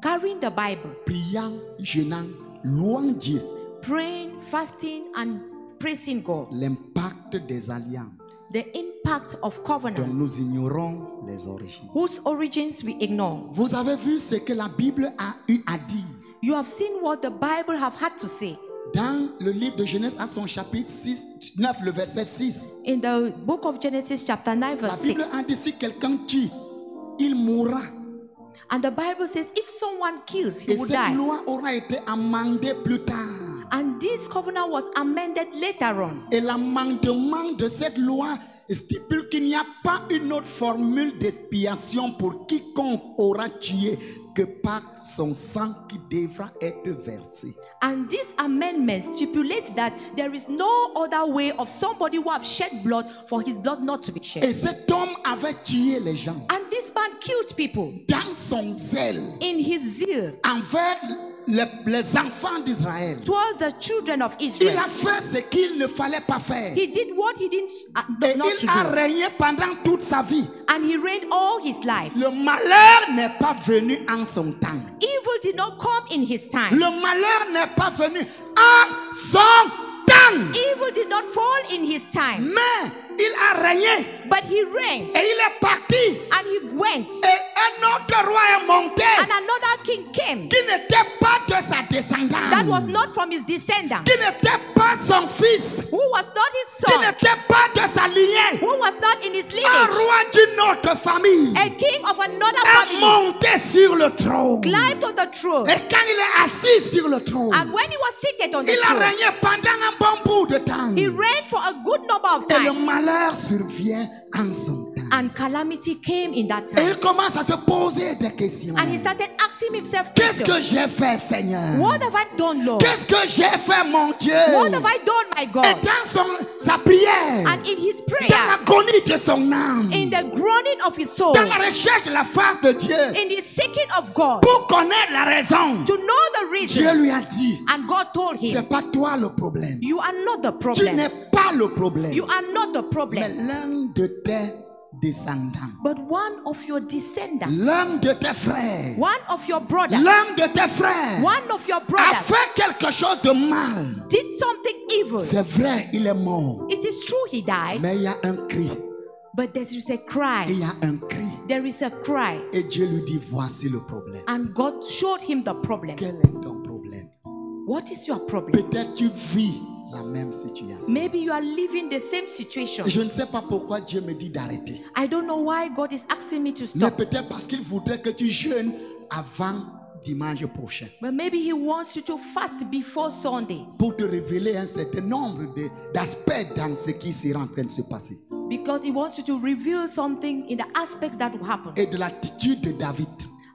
carrying the Bible, priant, jeûnant, louant Dieu, praying, fasting, and praising God, l'impact des alliances the impact of dont covenants, nous ignorons les origines. whose origins we ignore. Vous avez vu ce que la Bible a eu à dire. You have seen what the Bible have had to say. Dans le livre de Genèse à son chapitre 9, le verset 6, In the book of Genesis chapter 9 la verse Bible 6. a dit si quelqu'un tue, il mourra. And the Bible says if someone kills, he Et will cette die. loi aura été amendée plus tard. And this covenant was amended later on. Et l'amendement de cette loi stipule qu'il n'y a pas une autre formule d'expiation pour quiconque aura tué que par son sang qui devra être versé. And this amendment stipulates that there is no other way of somebody who have shed blood for his blood not to be Et shed. cet homme avait tué les gens And this man killed people dans son zèle in his zeal envers les enfants d'Israël. towards the children of Il Israel. a fait ce qu'il ne fallait pas faire. He did what he didn't Et not il to a do, régné pendant toute sa vie. and he reigned all his life. Le malheur n'est pas venu en son temps. Evil did not come in his time. Le malheur n'est pas venu en son temps. Evil did not fall in his time, Mais il a régné but he reigned, et il est parti. and he went, Et un autre roi est monté and another king came qui n'était pas de sa descendance, that was not from his descendant, qui n'était pas son fils, who was not his qui son, n'était pas de sa lignée. who was not in his Un lineage. roi d'une autre famille A king of another est family monté sur le trône. climbed on the throne, Et quand il est assis sur le trône, and when he was seated on the il a throne, régné pendant un bon bout de temps. he reigned for a good number of Et le times, malheur survient en son temps. and calamity came in that Et time. il commence à se poser des questions. And he started asking himself Qu'est-ce que questions. j'ai fait, Seigneur? What have I done, Lord? Qu'est-ce que j'ai fait, mon Dieu? What have I done, my Et God? dans sa prière, And in his dans prayer, l'agonie de son âme, in the groaning of his soul, dans la recherche de la face de Dieu, in the seeking of God, pour connaître la raison, to know the Dieu reason, lui a dit, and God told him, c'est pas toi le problème. you are not the Tu problem. n'es pas le problème. You are not the Mais problem. l'un de tes descendants, But one of your descendants, l'un de tes frères, one of your brothers, l'un de tes frères one of your a brothers fait quelque chose de mal. did something evil. C'est vrai, il est mort. It is true he died, Mais il y a un cri. but there is a Il cry. y a un cri. There is a cry. Et Dieu lui dit, voici le problème. And God showed him the problem. Quel est ton problème? What is your problem? Peut-être tu vis la même situation. Maybe you are living the same situation. Je ne sais pas pourquoi Dieu me dit d'arrêter. I don't know why God is asking me to Mais stop. peut-être parce qu'il voudrait que tu jeûnes avant dimanche prochain. But maybe he wants you to fast before Sunday, Pour te révéler un certain nombre d'aspects dans ce qui sera en train de se passer. because he wants you to reveal something in the aspects that will happen. Et de l'attitude de David.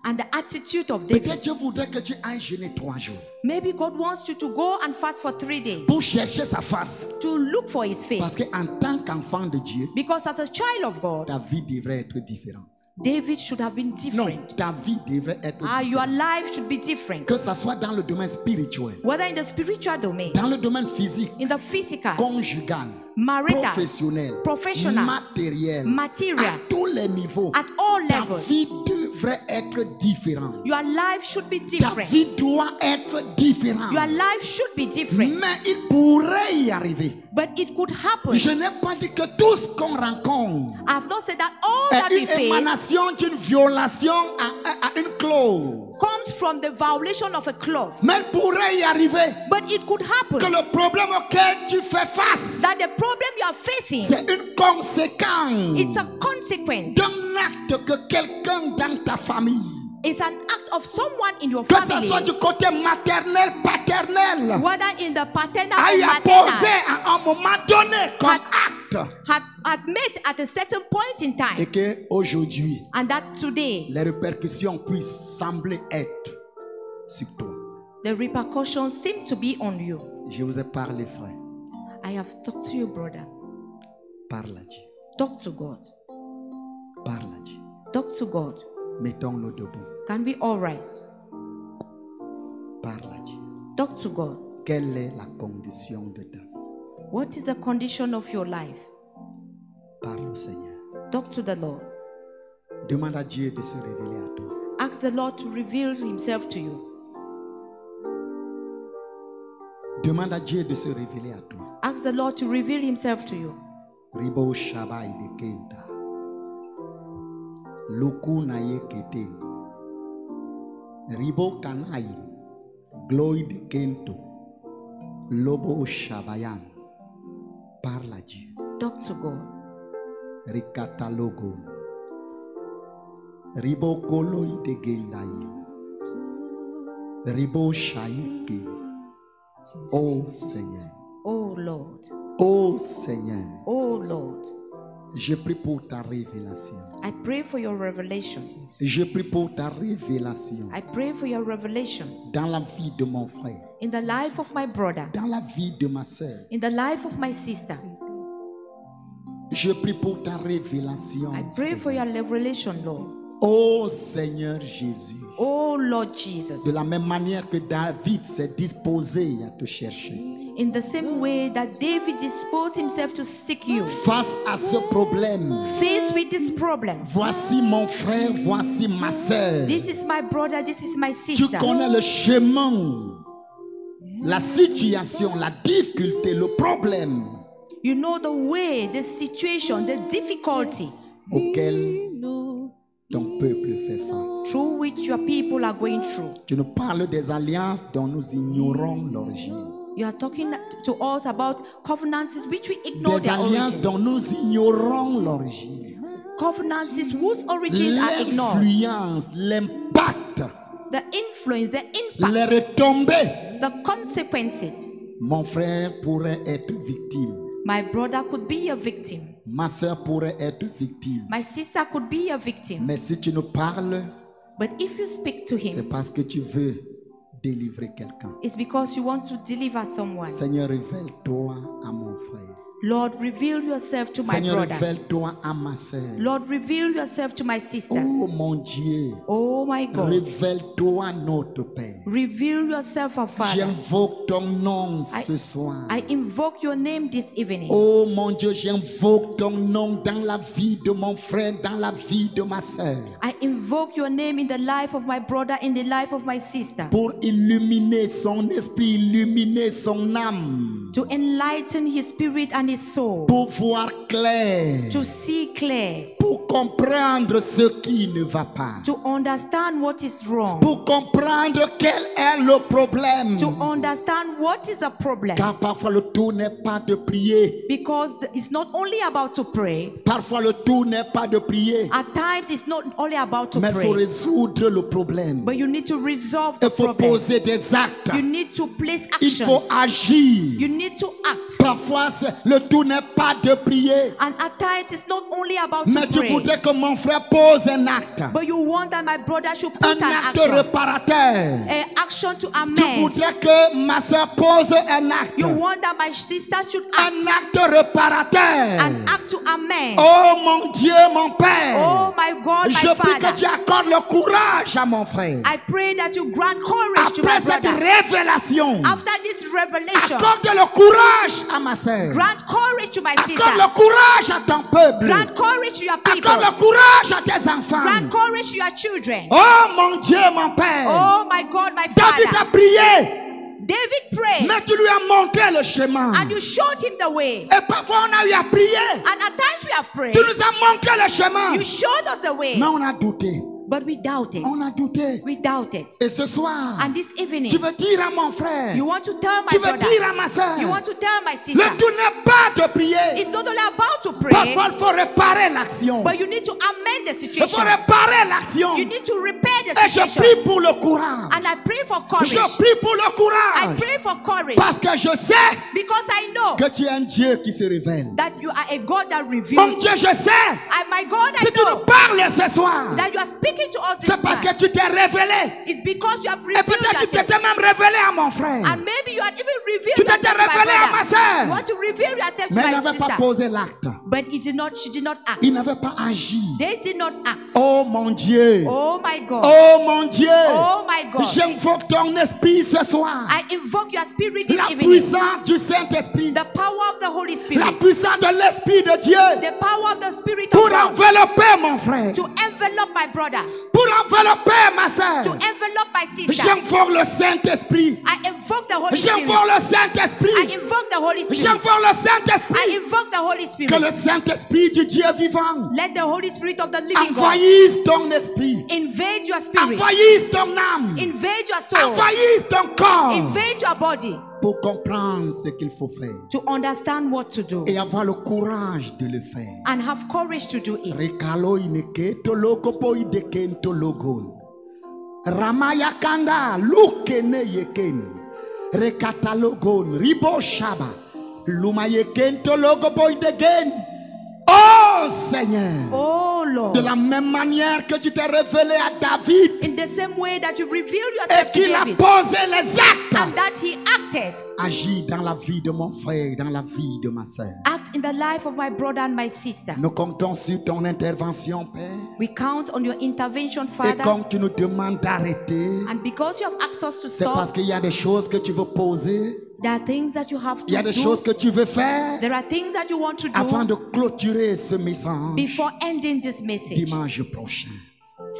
And the attitude of Peut-être David. Dieu voudrait que tu ailles jeûner 3 jours. Maybe God wants you to go and fast for 3 days Pour chercher sa face. to look for his Parce face. qu'en tant qu'enfant de Dieu, Because as a child of God, ta vie devrait être différente. David should have been Non, different. ta vie devrait être Your différente. life should be different. Que ce soit dans le domaine spirituel, Whether in the spiritual domain, dans le domaine physique, in the physical, conjugal, marital, professionnel, professional, matériel, material, à tous les niveaux, at all ta levels, vie devrait être différente. your life should be Ta different. vie doit être différente. Your life should be different. Mais il pourrait y arriver. But it could happen. Je n'ai pas dit que tout ce qu'on rencontre I've not said that all that est we une face émanation d'une violation à une clause. comes from the violation of a clause. Mais il pourrait y arriver But it could que happen le problème auquel tu fais face, that the problem you are facing, c'est une conséquence it's a consequence. d'un acte que quelqu'un dans ta famille, It's an act of someone in your que ce soit du family, côté maternel, paternel, whether in the paternal a or eu à maternal, poser à un moment donné comme acte. had met at a certain point in Et time, qu'aujourd'hui, and that today les répercussions puissent sembler être sur toi. the repercussions seem to be on you. Je vous ai parlé, frère. I have talked to you, brother. Parle à Dieu. Talk to God. Parle à Dieu. Talk to God. Mettons-nous debout. Can we all rise? Parle à Dieu. Talk to God. Quelle est la condition de ta vie? What is the condition of your life? Parle au Seigneur. Talk to the Lord. Demande à Dieu de se révéler à toi. Ask the Lord to reveal himself to you. Demande à Dieu de se révéler à toi. Ask the Lord to reveal himself to you. Ribo Shabai de Kenta. Luku Naye Keten. Ribo Kanai. Glory de Kento. Lobo Shabayan. Parle à Dieu. Talk to God. Rikatalogo. Ribo Koloi de Gendaye. Ribo Shaike. Oh Seigneur. Oh Lord. Oh Seigneur. Oh Lord. Je prie pour ta révélation. I pray for your revelation. Je prie pour ta révélation I pray for your revelation dans la vie de mon frère, in the life of my brother, dans la vie de ma soeur. in the life of my sister. Je prie pour ta révélation. I pray for Seigneur. your revelation, Lord. Oh Seigneur Jésus, Oh Lord Jesus. De la même manière que David s'est disposé à te chercher. In the same way that David disposed himself to seek you. Face à ce problème, Faced with this problem. voici mon frère, voici ma sœur. This is my brother, this is my Tu sister. connais le chemin, la situation, la difficulté, le problème You know the way, the situation, the difficulty auquel ton peuple fait face. through which your people are going through. Tu nous parles des alliances dont nous ignorons l'origine. You are talking to us about covenances which we ignore Des their alliances origin. dont nous ignorons l'origine. Covenances whose origins are ignored. L'influence, l'impact, The influence, the les impact, retombées. the consequences. Mon frère pourrait être victime. My brother could be a victim. Ma soeur pourrait être victime. My sister could be a victim. Mais si tu nous parles, But if you speak to c'est him, parce que tu veux délivrer quelqu'un. it's because you want to deliver someone. Seigneur, révèle-toi à mon frère. Lord, reveal yourself to my Seigneur, brother. révèle-toi à ma soeur. Lord, reveal yourself to my sister. Oh mon Dieu, Oh my God. révèle-toi notre Père. Reveal yourself, our Father. J'invoque ton nom ce soir. I invoke your name this evening. Oh mon Dieu, j'invoque ton nom dans la vie de mon frère, dans la vie de ma soeur. I invoke your name in the life of my brother, in the life of my sister. Pour illuminer son esprit, illuminer son âme. To enlighten his spirit and his soul. Pour voir clair. To see clear. Pour comprendre ce qui ne va pas. To understand what is wrong. Pour comprendre quel est le problème. To understand what is the problem. Car parfois le tout n'est pas de prier. Because it's not only about to pray. Parfois le tout n'est pas de prier. At times it's not only about to Mais il pray. faut résoudre le problème. But you need to resolve Il the faut problem. poser des actes. You need to place Il actions. faut agir. You need to act. Parfois le tout n'est pas de prier. And at times it's not only about Mais to tu pray. voudrais que mon frère pose un acte. But you want that my brother should put Un an acte action. réparateur. An action to Tu amend. voudrais que ma soeur pose un acte. You want that my sister should Un act. acte réparateur. An act to amend. Oh mon Dieu, mon Père. Oh my God, Je my prie que Father. tu accordes le courage à mon frère. I pray that you grant courage to my Après cette brother. révélation, After this revelation, accorde le courage à ma soeur. grant courage to my Accorde sister. le courage à ton peuple. Grant courage to your people. Accorde le courage à tes enfants. Grant courage to your children. Oh mon Dieu, mon Père. Oh my God, my David a Father. prié, David prayed mais tu lui as montré le chemin. and you showed him the way. Et parfois on a eu à prier. And at times we have prayed. Tu nous as montré le chemin. You showed us the way. Mais on a douté. But we doubted. On a douté. We doubted. Et ce soir, And this evening, tu veux dire à mon frère, you want to tell my tu veux brother, dire à ma soeur, you want to tell my sister, le tout n'est pas de prier. it's not only about to pray, Parfois, il faut réparer l'action. but you need to amend the Il faut situation. réparer l'action. You need to repair the Et je situation. prie pour le courage. And I pray for courage. Je prie pour le I courage. pray for courage Parce que je sais because I know que tu es un Dieu qui se révèle. that you are a God that Mon reveals. Dieu, je sais. And my God, I Si tu nous know parles ce soir, that you are speaking to us this c'est parce que night. tu t'es révélé. It's because you have Et revealed peut-être tu yourself. t'étais même révélé à mon frère. And maybe you had even revealed Tu yourself t'étais to my révélé à ma brother. soeur. You want to reveal yourself to Mais elle my n'avait pas sister. posé l'acte. But she did not act. Il n'avait pas agi. They did not act. Oh mon Dieu. Oh my God. Oh mon Dieu. Oh my God. J'invoque ton esprit ce soir. I invoke your spirit this La evening. puissance du Saint-Esprit. The power of the Holy La Spirit. puissance de l'Esprit de Dieu. The power of the Spirit Pour of God. envelopper mon frère. To envelop my brother. Pour envelopper ma soeur. To envelop my sister. J'invoque le Saint-Esprit. I invoke the Holy Spirit. J'invoque le I Saint-Esprit. invoke the Holy Spirit. J'invoque le I Saint-Esprit. invoke the Holy Que Spirit. le Saint-Esprit du Dieu vivant Let the Holy Spirit of the living God envahisse ton esprit. invade your spirit. Envahisse ton âme. Invade your soul. Envahisse ton corps. Invade your body. Pour comprendre ce qu'il faut faire. To understand what to do. Et avoir le courage de le faire. And have courage to do it. Rekalo ineke to logo po ideken to logo. Ramaya kanda lukene yeken. Rekatalogon ribo shaba. Luma yeken to logo po idegen. Oh Seigneur. Oh Oh Lord. De la même manière que tu t'es révélé à David In the same way that you reveal et yourself to qu'il a David. posé les actes, And that he acted. agis dans la vie de mon frère, dans la vie de ma sœur. Act in the life of my brother and my sister. Nous comptons sur ton intervention, Père. We count on your intervention, Et Father. comme tu nous demandes d'arrêter, And because you have asked us to c'est parce stop, qu'il y a des choses que tu veux poser, there are things that you have il y a to des choses do. que tu veux faire There are things that you want to avant do de clôturer ce message before ending this message. dimanche prochain.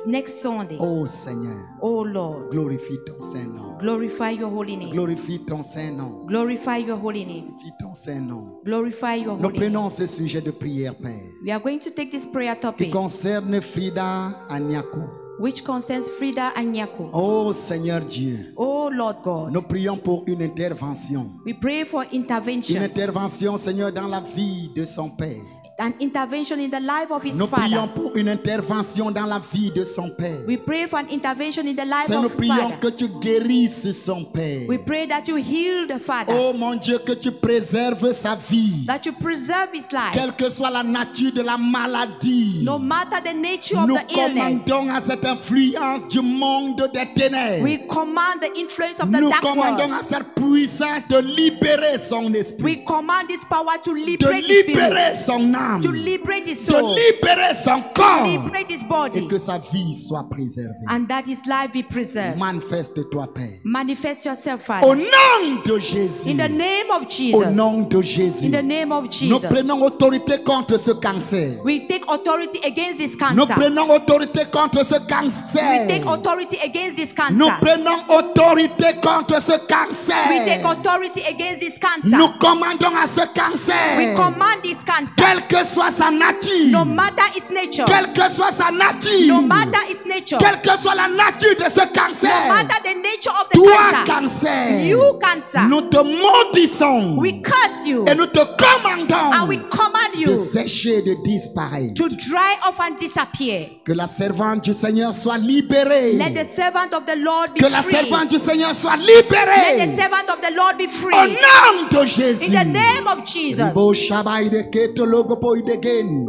Next Sunday. Oh Seigneur, Oh Lord, glorifie ton Saint-Nom. glorify your holy name. Glorifie ton Saint-Nom. Glorify your holy name. Glorifie ton Saint-Nom. Glorify your Nous holy name. prenons ce sujet de prière, Père, We are going to take this prayer qui topic, concerne Frida Anyako. which concerns Frida and Nyako. Oh Seigneur Dieu, Oh Lord God, nous prions pour une intervention. we pray for Une intervention. intervention, Seigneur, dans la vie de son Père. An intervention in the life of his Nous prions father. pour une intervention dans la vie de son Père. We pray for an intervention in the life Seigneur, nous of his prions father. que tu guérisses son Père. We pray that you heal the father, Oh mon Dieu, que tu préserves sa vie. that you preserve his life. Quelle que soit la nature de la maladie, No matter the nature of nous the illness, commandons à cette influence du monde des ténèbres. we command the influence of the Nous dark commandons world. à cette puissance de libérer son esprit, We command this power to de liberate his spirit, libérer son âme, to liberate his de soul, libérer son to corps, liberate his et body, que sa vie soit préservée. and that his life be preserved. Manifeste-toi, Père. Manifest yourself, Au Father. nom de Jésus. In the name of Au Jesus. nom de Jésus. In the name of Nous Jesus. prenons autorité contre ce cancer. We take authority against this Nous cancer. prenons autorité contre ce We cancer. take authority against this Nous cancer. prenons autorité contre ce We take cancer. authority against this cancer. Nous commandons à ce We cancer, command this cancer, quelle que soit sa no nature, matter its nature, quelle que soit sa no nature, matter its nature, quelle que soit la nature de ce no cancer, matter the nature of the toi cancer, cancer, you cancer, nous te maudissons we curse you et nous te and we commandons command de you sécher, de disparaître. to dry off and disappear. Que la servante du Seigneur soit libérée. Let the servant of the Lord be Que la free. servante du Seigneur soit Let libérée. the servant of the Lord be Au free. nom de Jésus. In the name of Jesus. Ribo shabai de keto logo poi de gen.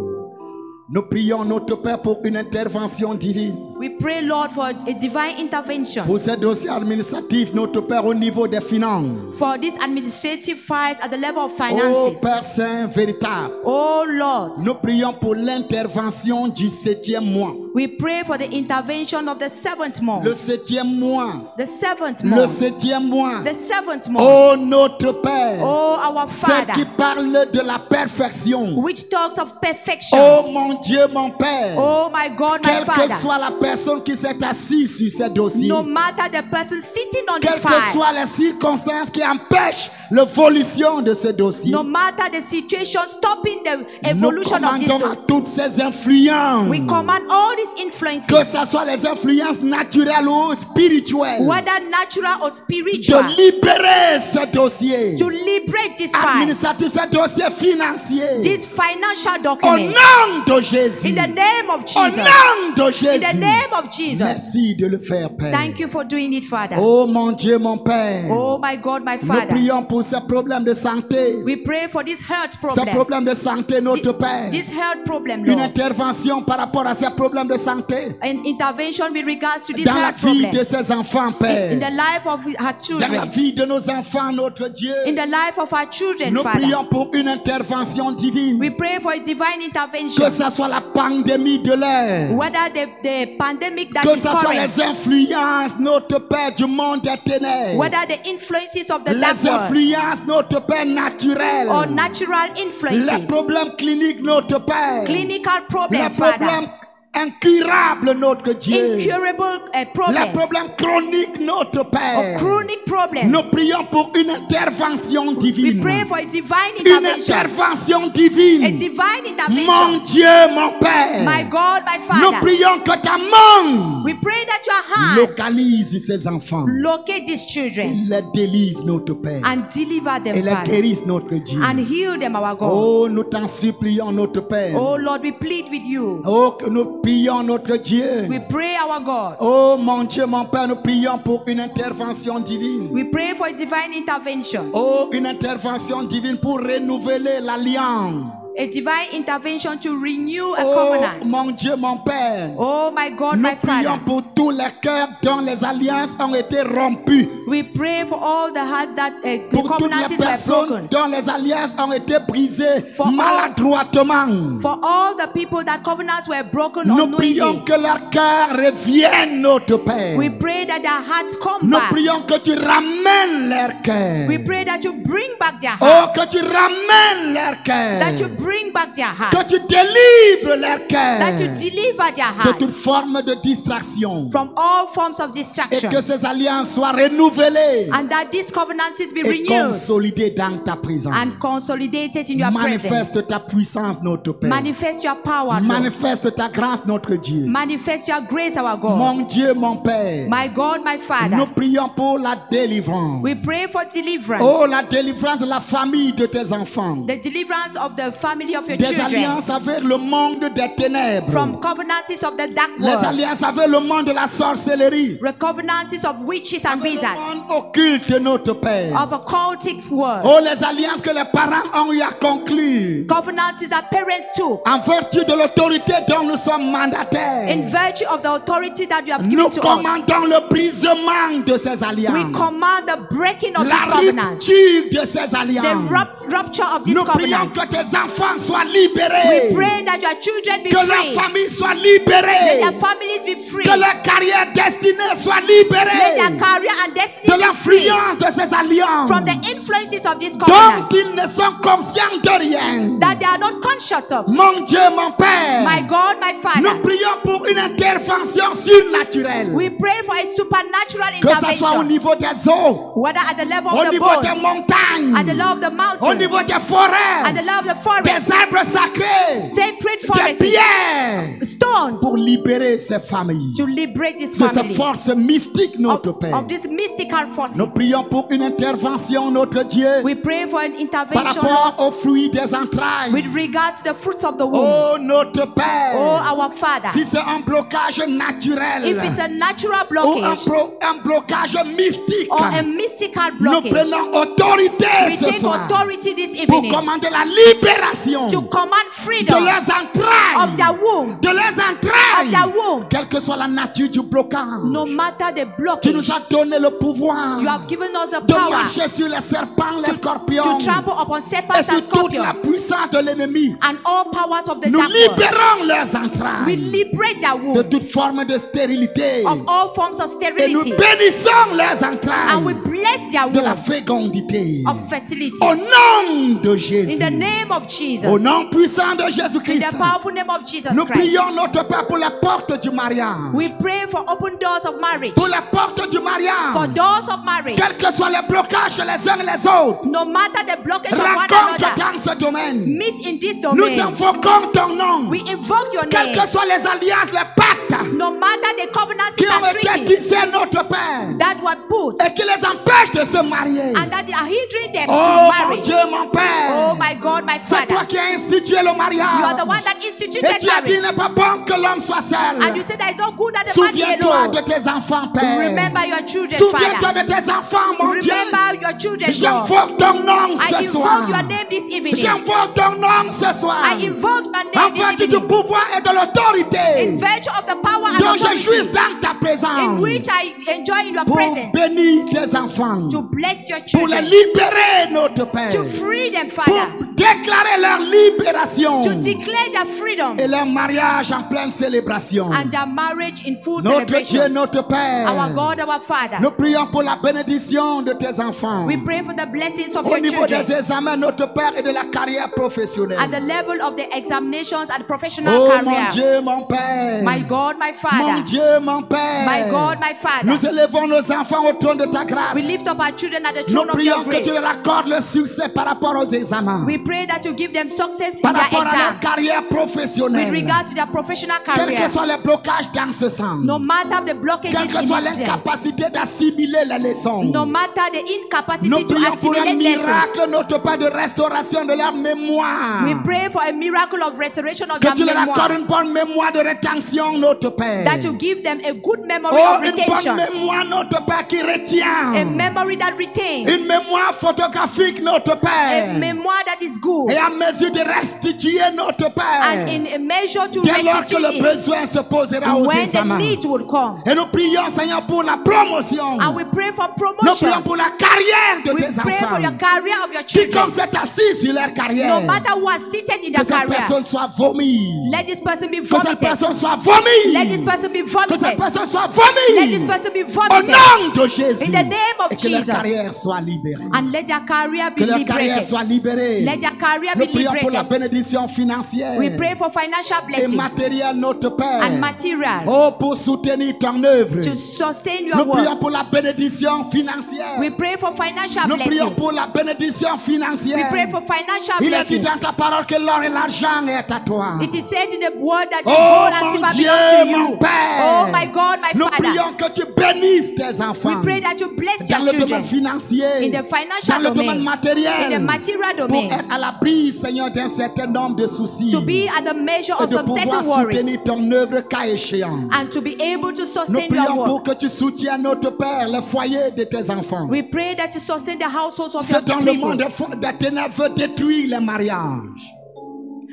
Nous prions notre Père pour une intervention divine. We pray, Lord, for a divine intervention Pour ces dossiers administratifs, notre Père au niveau des finances. for these administrative files at the level of Oh finances. Père Saint véritable. Oh Lord, Nous prions pour l'intervention du 7e mois. we pray for the intervention of the seventh Le month. 7e mois. The seventh Le month. 7e mois. The seventh month. Oh notre Père. Oh our Ce Father, qui parle de la perfection. which talks of perfection. Oh mon Dieu, mon Père. Oh my God, my Quelle que Father. soit la personne qui s'est assise sur ces dossiers, No matter the person sitting on this quelles que file, soient les circonstances qui empêchent l'évolution de ce dossier, no matter the situation stopping the nous evolution of this commandons à dossier, toutes ces influences, we command all these influences, que ce soit les influences naturelles ou spirituelles, whether natural or spiritual, de libérer ce dossier to liberate this file, administratif, ce dossier financier, this financial au document, nom de Jésus, in the name of au Jesus. nom de In the Jésus. name of Jesus. Merci de le faire, Père. Thank you for doing it, Father. Oh mon Dieu, mon Père. Oh my God, my Nous Father. prions pour ces problèmes de santé. We pray for this health Ces problem. problèmes de santé, notre Père. This health problem, Une Lord. intervention par rapport à ces problèmes de santé. An intervention with regards to this Dans la health vie problem. de ces enfants, Père. In the life of her Dans la children. vie de nos enfants, notre Dieu. In the life of our children, Nous Father. prions pour une intervention divine. We pray for a divine Que intervention. ce soit la pandémie de l'air. Whether the pandemic that Que is ce soit current, les influences, notre Père, du monde des ténèbres. whether the influences of the Les dark world influences, notre Père, naturelles. or natural Les influences, problèmes cliniques, notre Père. clinical Les problems, problèmes Father, incurables, notre Dieu. incurable Les problems, problèmes chroniques, notre or Père. chronic problems. Nous prions pour une intervention We divine. pray for a divine Une intervention. intervention A divine. divine intervention. Mon Dieu, mon Père. My God, my Nous Father. prions que ta main We pray that your hand localise ces enfants. locate these children Et les délivre, notre Père. and deliver Et them, les Father, guérisse, notre Dieu. and heal them, our God. Oh, nous t'en supplions, notre Père. Oh Lord, we plead with you. Oh, que nous prions, notre Dieu. We pray, our God. Oh, mon Dieu, mon Père, nous prions pour une intervention divine. We pray for a divine intervention. Oh, une intervention divine pour renouveler l'alliance. a divine intervention to renew a Oh covenant. mon Dieu, mon Père. Oh my God, Nous my prions Father. pour tous les cœurs dont les alliances ont été rompues. We pray for all the hearts that the Pour toutes les covenants were personnes broken. dont les alliances ont été brisées For all- maladroitement. For all the people that covenants were broken Nous prions unknowingly. que leur cœur revienne, notre Père. We pray that their hearts come Nous back. prions que tu ramènes leur cœur. We pray that you bring back their Oh, hearts. que tu ramènes leur cœur. That you bring back their hearts. Que tu délivres leur That you cœur deliver their de hearts toute forme de distraction. from all forms of Et distraction. que ces alliances soient renouvelées And that these covenants be et renewed consolidées dans ta présence. and consolidated in your presence. Manifeste ta puissance, notre Père. Manifest your power, Lord. Manifeste ta grâce, notre Dieu. Manifest your grace, our God. Mon Dieu, mon Père. My God, my Nous Father. prions pour la délivrance. We pray for deliverance. Oh, la délivrance de la famille de tes enfants. The deliverance of the family of your Des children. alliances avec le monde des ténèbres. From covenants of the dark Les world. alliances avec le monde de la sorcellerie. The covenants of witches and Le wizards. monde occulte, notre Père. Of a cultic world. Oh, les alliances que les parents ont eu à conclure. Covenants that parents took. En vertu de l'autorité dont nous sommes mandataires. In virtue of the authority that you have Nous given to us. commandons le brisement de ces alliances. We command the breaking of La these covenants. rupture de ces The alliances. rupture of these Nous prions covenants. que tes enfants soient We libérés. pray that your children be Que leur free. famille soit Let libérée. their families be free. Que leur carrière destinée soit Let their libérée career and destiny de be free l'influence de ces alliances from the influences of these dont covenants ils ne sont conscients de rien. that they are not conscious of. Mon Dieu, mon Père, My God, my nous Father, prions pour une intervention surnaturelle. we pray for a supernatural Que ce soit au intervention, niveau des eaux, whether at the level au of the niveau des bones, montagnes, at the level of the au mountain, niveau des at forêts, the level of the forest, des arbres sacrés, sacred des forests, pierres, stones, pour libérer ces familles to liberate this de ces family forces mystiques, notre Père. of these mystical forces. Nous prions pour une intervention, notre Dieu, We pray for an par intervention rapport aux fruits des entrailles. with regards to the fruits of the womb. Oh, notre Père, Oh, our Father, si c'est un blocage naturel if it's a natural ou blockage un blocage mystique, or a mystical nous blockage, prenons autorité we ce take soir authority this pour evening commander la libération to command de freedom leurs entrailles, of their womb, de leurs of their entrailles, womb. quelle que soit la nature du blocage. No matter the Tu nous blockage, as donné le pouvoir you have given us the de power marcher sur les serpents, les scorpions to trample upon et serpents sur and toute la scorpions puissance de l'ennemi. and all powers of the Nous dark world. libérons leurs We entrailles liberate their de womb toute forme de stérilité of all forms of et nous sterility, bénissons leurs and we entrailles bless their de la womb fécondité. of fertility. Au nom de In Jésus, the name of Jesus, au nom puissant de in Jésus-Christ, the powerful name of Jesus nous Christ, prions notre Père pour la porte du mariage. we pray for open doors of marriage, Pour la porte du for mariage, doors of marriage, quels que soient les blocages que les uns et les autres no matter the blockage of one rencontrent another. dans ce domaine. Meet in this Nous domain. invoquons ton nom. We invoke your Quelles name. que soient les alliances, les pactes No matter the covenants qui ont and été treaties tissés, notre Père, that were put et qui les empêchent de se marier. and that are hindering them Oh to mon marry. Dieu, mon Père, Oh my God, my c'est toi Father, qui as institué le you are mariage. the one that Et instituted tu as dit, il marriage. n'est pas bon que l'homme soit And you seul. said that it's not good that the man be Souviens-toi de alone. tes enfants, Père. Remember your children, Souviens-toi Father. de tes enfants, mon Dieu. Remember your children, God. J'invoque ton nom I ce soir. invoke your name this evening. J'invoque ton nom ce soir. I invoke your En name this vertu du evening. pouvoir et de In l'autorité virtue of the power and dont je authority jouis dans ta in présence. which I enjoy in your Pour presence, bénir tes enfants. to bless your Pour les children, libérer, notre Père. to free them, Pour Father, déclarer leur libération. to declare their freedom Et leur mariage en pleine célébration. and their marriage in full Notre Dieu, celebration. notre Père. Our God, our Father, Nous prions pour la bénédiction de tes enfants. we pray for the blessings of Au your niveau des children examens, notre Père, et de la carrière professionnelle. at the level of the examinations and professional Oh mon career. Dieu, mon Père. My God, my Mon Father, Dieu, mon Père. my God, my Nous Father, élevons nos enfants au trône de ta grâce. we lift up our children at the Nous throne of your prions que grace. tu leur accordes le succès par rapport aux examens. We pray that you give them success in Par their rapport à leur exam carrière with professionnelle. regards to their professional Quels que career. soient les blocages dans ce sens. No matter the blockages Quelle que in soit this sense, l'incapacité d'assimiler les leçons. no matter the incapacity Nous to prions pour un assimilate lessons, miracle, notre Père, de restauration de leur mémoire. we pray for a miracle of restoration of Que their tu leur accordes memoir, une bonne mémoire de rétention, notre Père. that you give them a good memory Oh, of une bonne retention, mémoire, notre Père, qui retient. a memory memory that retains. Une mémoire photographique, notre A Père. memoire that is good. Et à mesure de restituer, notre And Père. in a measure to Dès lors que restitute le it. besoin se posera aux When the examens. need would come. Et nous prions, Seigneur, pour la promotion. And we pray for Nous promotion. prions pour la carrière de We tes pray for enfants. your career of your Quiconque children. s'est assis sur leur carrière, No matter who are seated in que their cette career, personne soit vomi. let this person be Que cette vomited. personne soit vomi. Let this person be Que cette vomited. personne soit Let this vomi. person be Au vomited. nom de Jésus. In the name of Et que leur Jesus. carrière soit libérée. And let their career be Que leur carrière liberated. soit libérée. Let their career be Nous prions pour la liberated. bénédiction financière We pray for financial et blessings matérielle, notre Père. and material Oh, pour soutenir ton œuvre. to sustain your Nous prions work. pour la bénédiction financière. We pray for financial Nous prions blessings. pour la bénédiction We financière. pray for financial Il est dit blessings. dans ta parole que l'or et l'argent est à toi. It is said in the word that the Oh gold and mon silver Dieu, belong to mon you. Père. Oh my God, my Nous Father. prions que tu bénisses tes enfants. We pray that you bless Dans your le domaine children financier, in the dans financial le domaine domain, in matériel, the material pour domain, être à l'abri, Seigneur, d'un certain nombre de soucis to be at the measure et of de some pouvoir certain worries, soutenir ton œuvre cas échéant. and to be able to Nous sustain your prions pour work. que tu soutiennes notre Père, le foyer de tes enfants. We pray that you sustain the households of your C'est dans le people. monde des ténèbres veut détruire les mariages.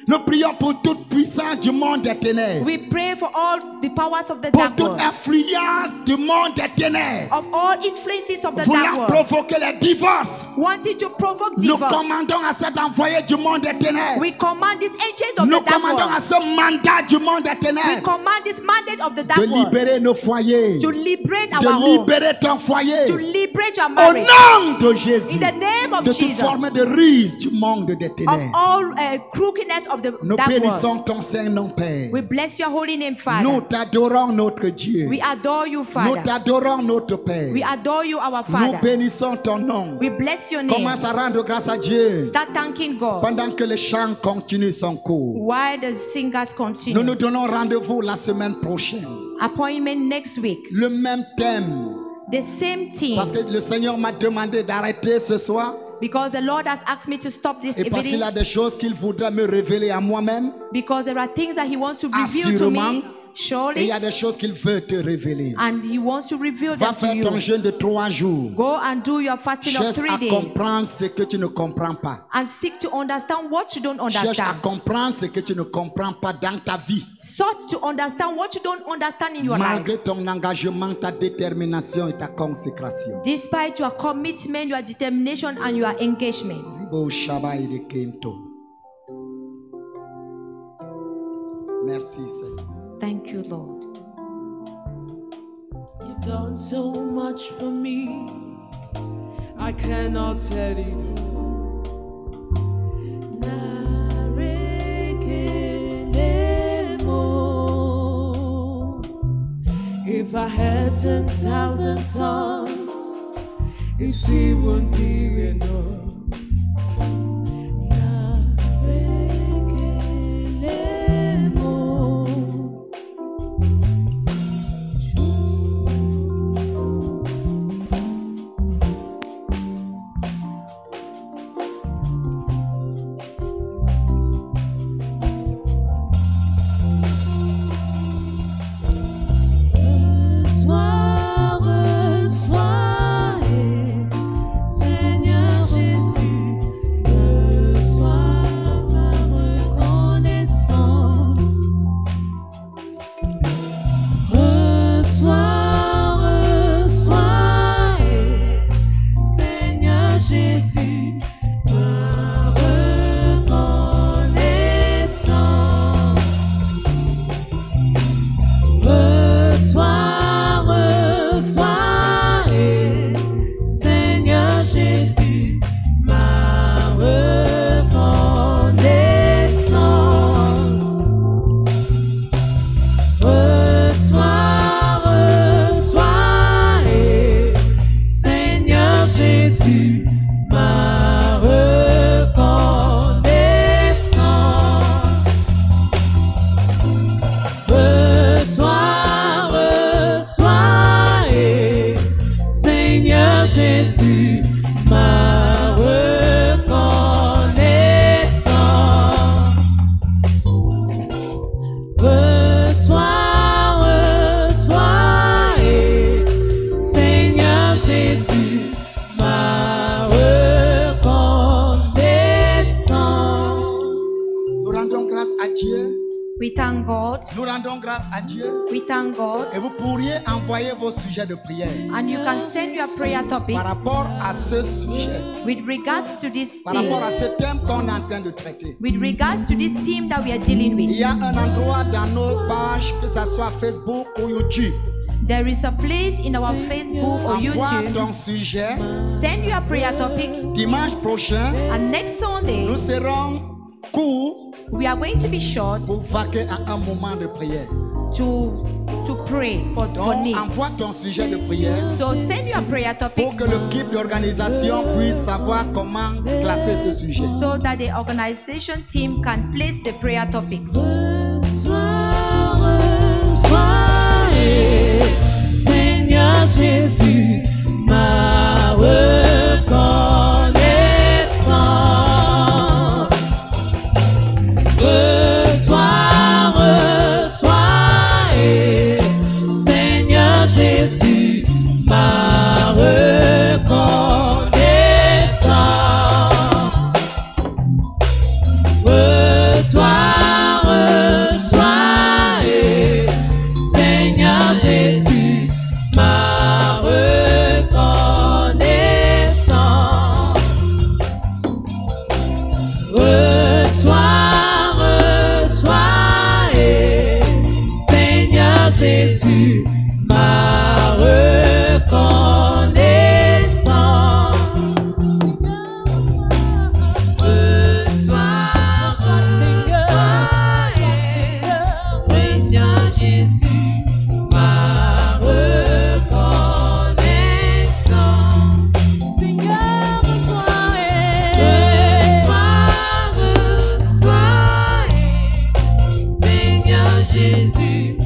Nous prions pour toute puissance du monde des ténèbres. We pray for all the powers of the Pour dark toute world, influence du monde des ténèbres. of all influences of the dark Voulant world, provoquer les divorces. wanting to provoke Nous divorce. commandons à cet envoyé du monde des ténèbres. We command this agent of Nous the dark commandons à world. ce mandat du monde des We ténèbres command this mandate of the de dark world libérer nos foyers, to liberate our de home, libérer ton foyer. to liberate your Au marriage, nom de Jésus, in the name of de toute Jesus, forme de ruse du monde des of ténèbres. all crookedness of the Nous dark world. bénissons ton Saint-Nom, Père. We bless your holy name, Nous Father. t'adorons, notre Dieu. We adore you, Nous Father. t'adorons, notre Père. We adore you, our Nous Father. bénissons ton nom. We bless your name. Commence à rendre grâce à Dieu Start thanking God pendant que le chant continue son cours. while the singers Nous continue. nous donnons rendez-vous la semaine prochaine. Appointment next week. Le même thème. The same Parce thing. que le Seigneur m'a demandé d'arrêter ce soir. Because the Lord has asked me to stop this Et parce qu'il evening. a des choses qu'il voudrait me révéler à moi-même. Because there are things that He wants to reveal to Assurément. me, Et il surely, y a des choses qu'il veut te révéler. and He wants to reveal Va them to faire ton you. jeûne de 3 jours. Go and do your fasting of Cherche 3 à days comprendre ce que tu ne comprends pas. and seek to understand what you don't Cherche à understand. comprendre ce que tu ne comprends pas dans ta vie. Sought to understand what you don't understand in your life. Malgré ton engagement, ta détermination et ta consécration. Despite your commitment, your determination, and your engagement. Ribo Shabai de Kento. Merci Seigneur. Thank you, Lord. You've done so much for me, I cannot tell you. If I had 10,000 tongues, it still wouldn't be enough. Seigneur Jésus. thank God. Nous rendons grâce à Dieu. We thank God. Et vous pourriez envoyer vos sujets de prière And you can send your prayer topics par rapport à ce sujet, with regards to this par rapport à theme. ce thème qu'on est en train de traiter. With regards to this theme that we are dealing Il with. y a un endroit dans nos pages, que ce soit Facebook ou YouTube. There is a place in our Facebook or Envoie YouTube. ton sujet. Send your prayer topics. Dimanche prochain, And next Sunday, nous serons courts we are going to be short pour vaquer à un moment de prière. to pray for Donc, needs. envoie ton sujet de prière So send your prayer pour topics que l'équipe d'organisation puisse savoir comment classer ce sujet. so that the organization team can place the prayer topics. Seigneur Jésus, ma reconnaissance. Reçois, Seigneur Jésus, ma reconnaissance. Reçois, Seigneur Jésus, ma reconnaissance. Reçois, Seigneur Jésus, ma reconnaissance. Reçois, Seigneur Jésus, ma reconnaissance. Seigneur, reçois, Seigneur Jésus,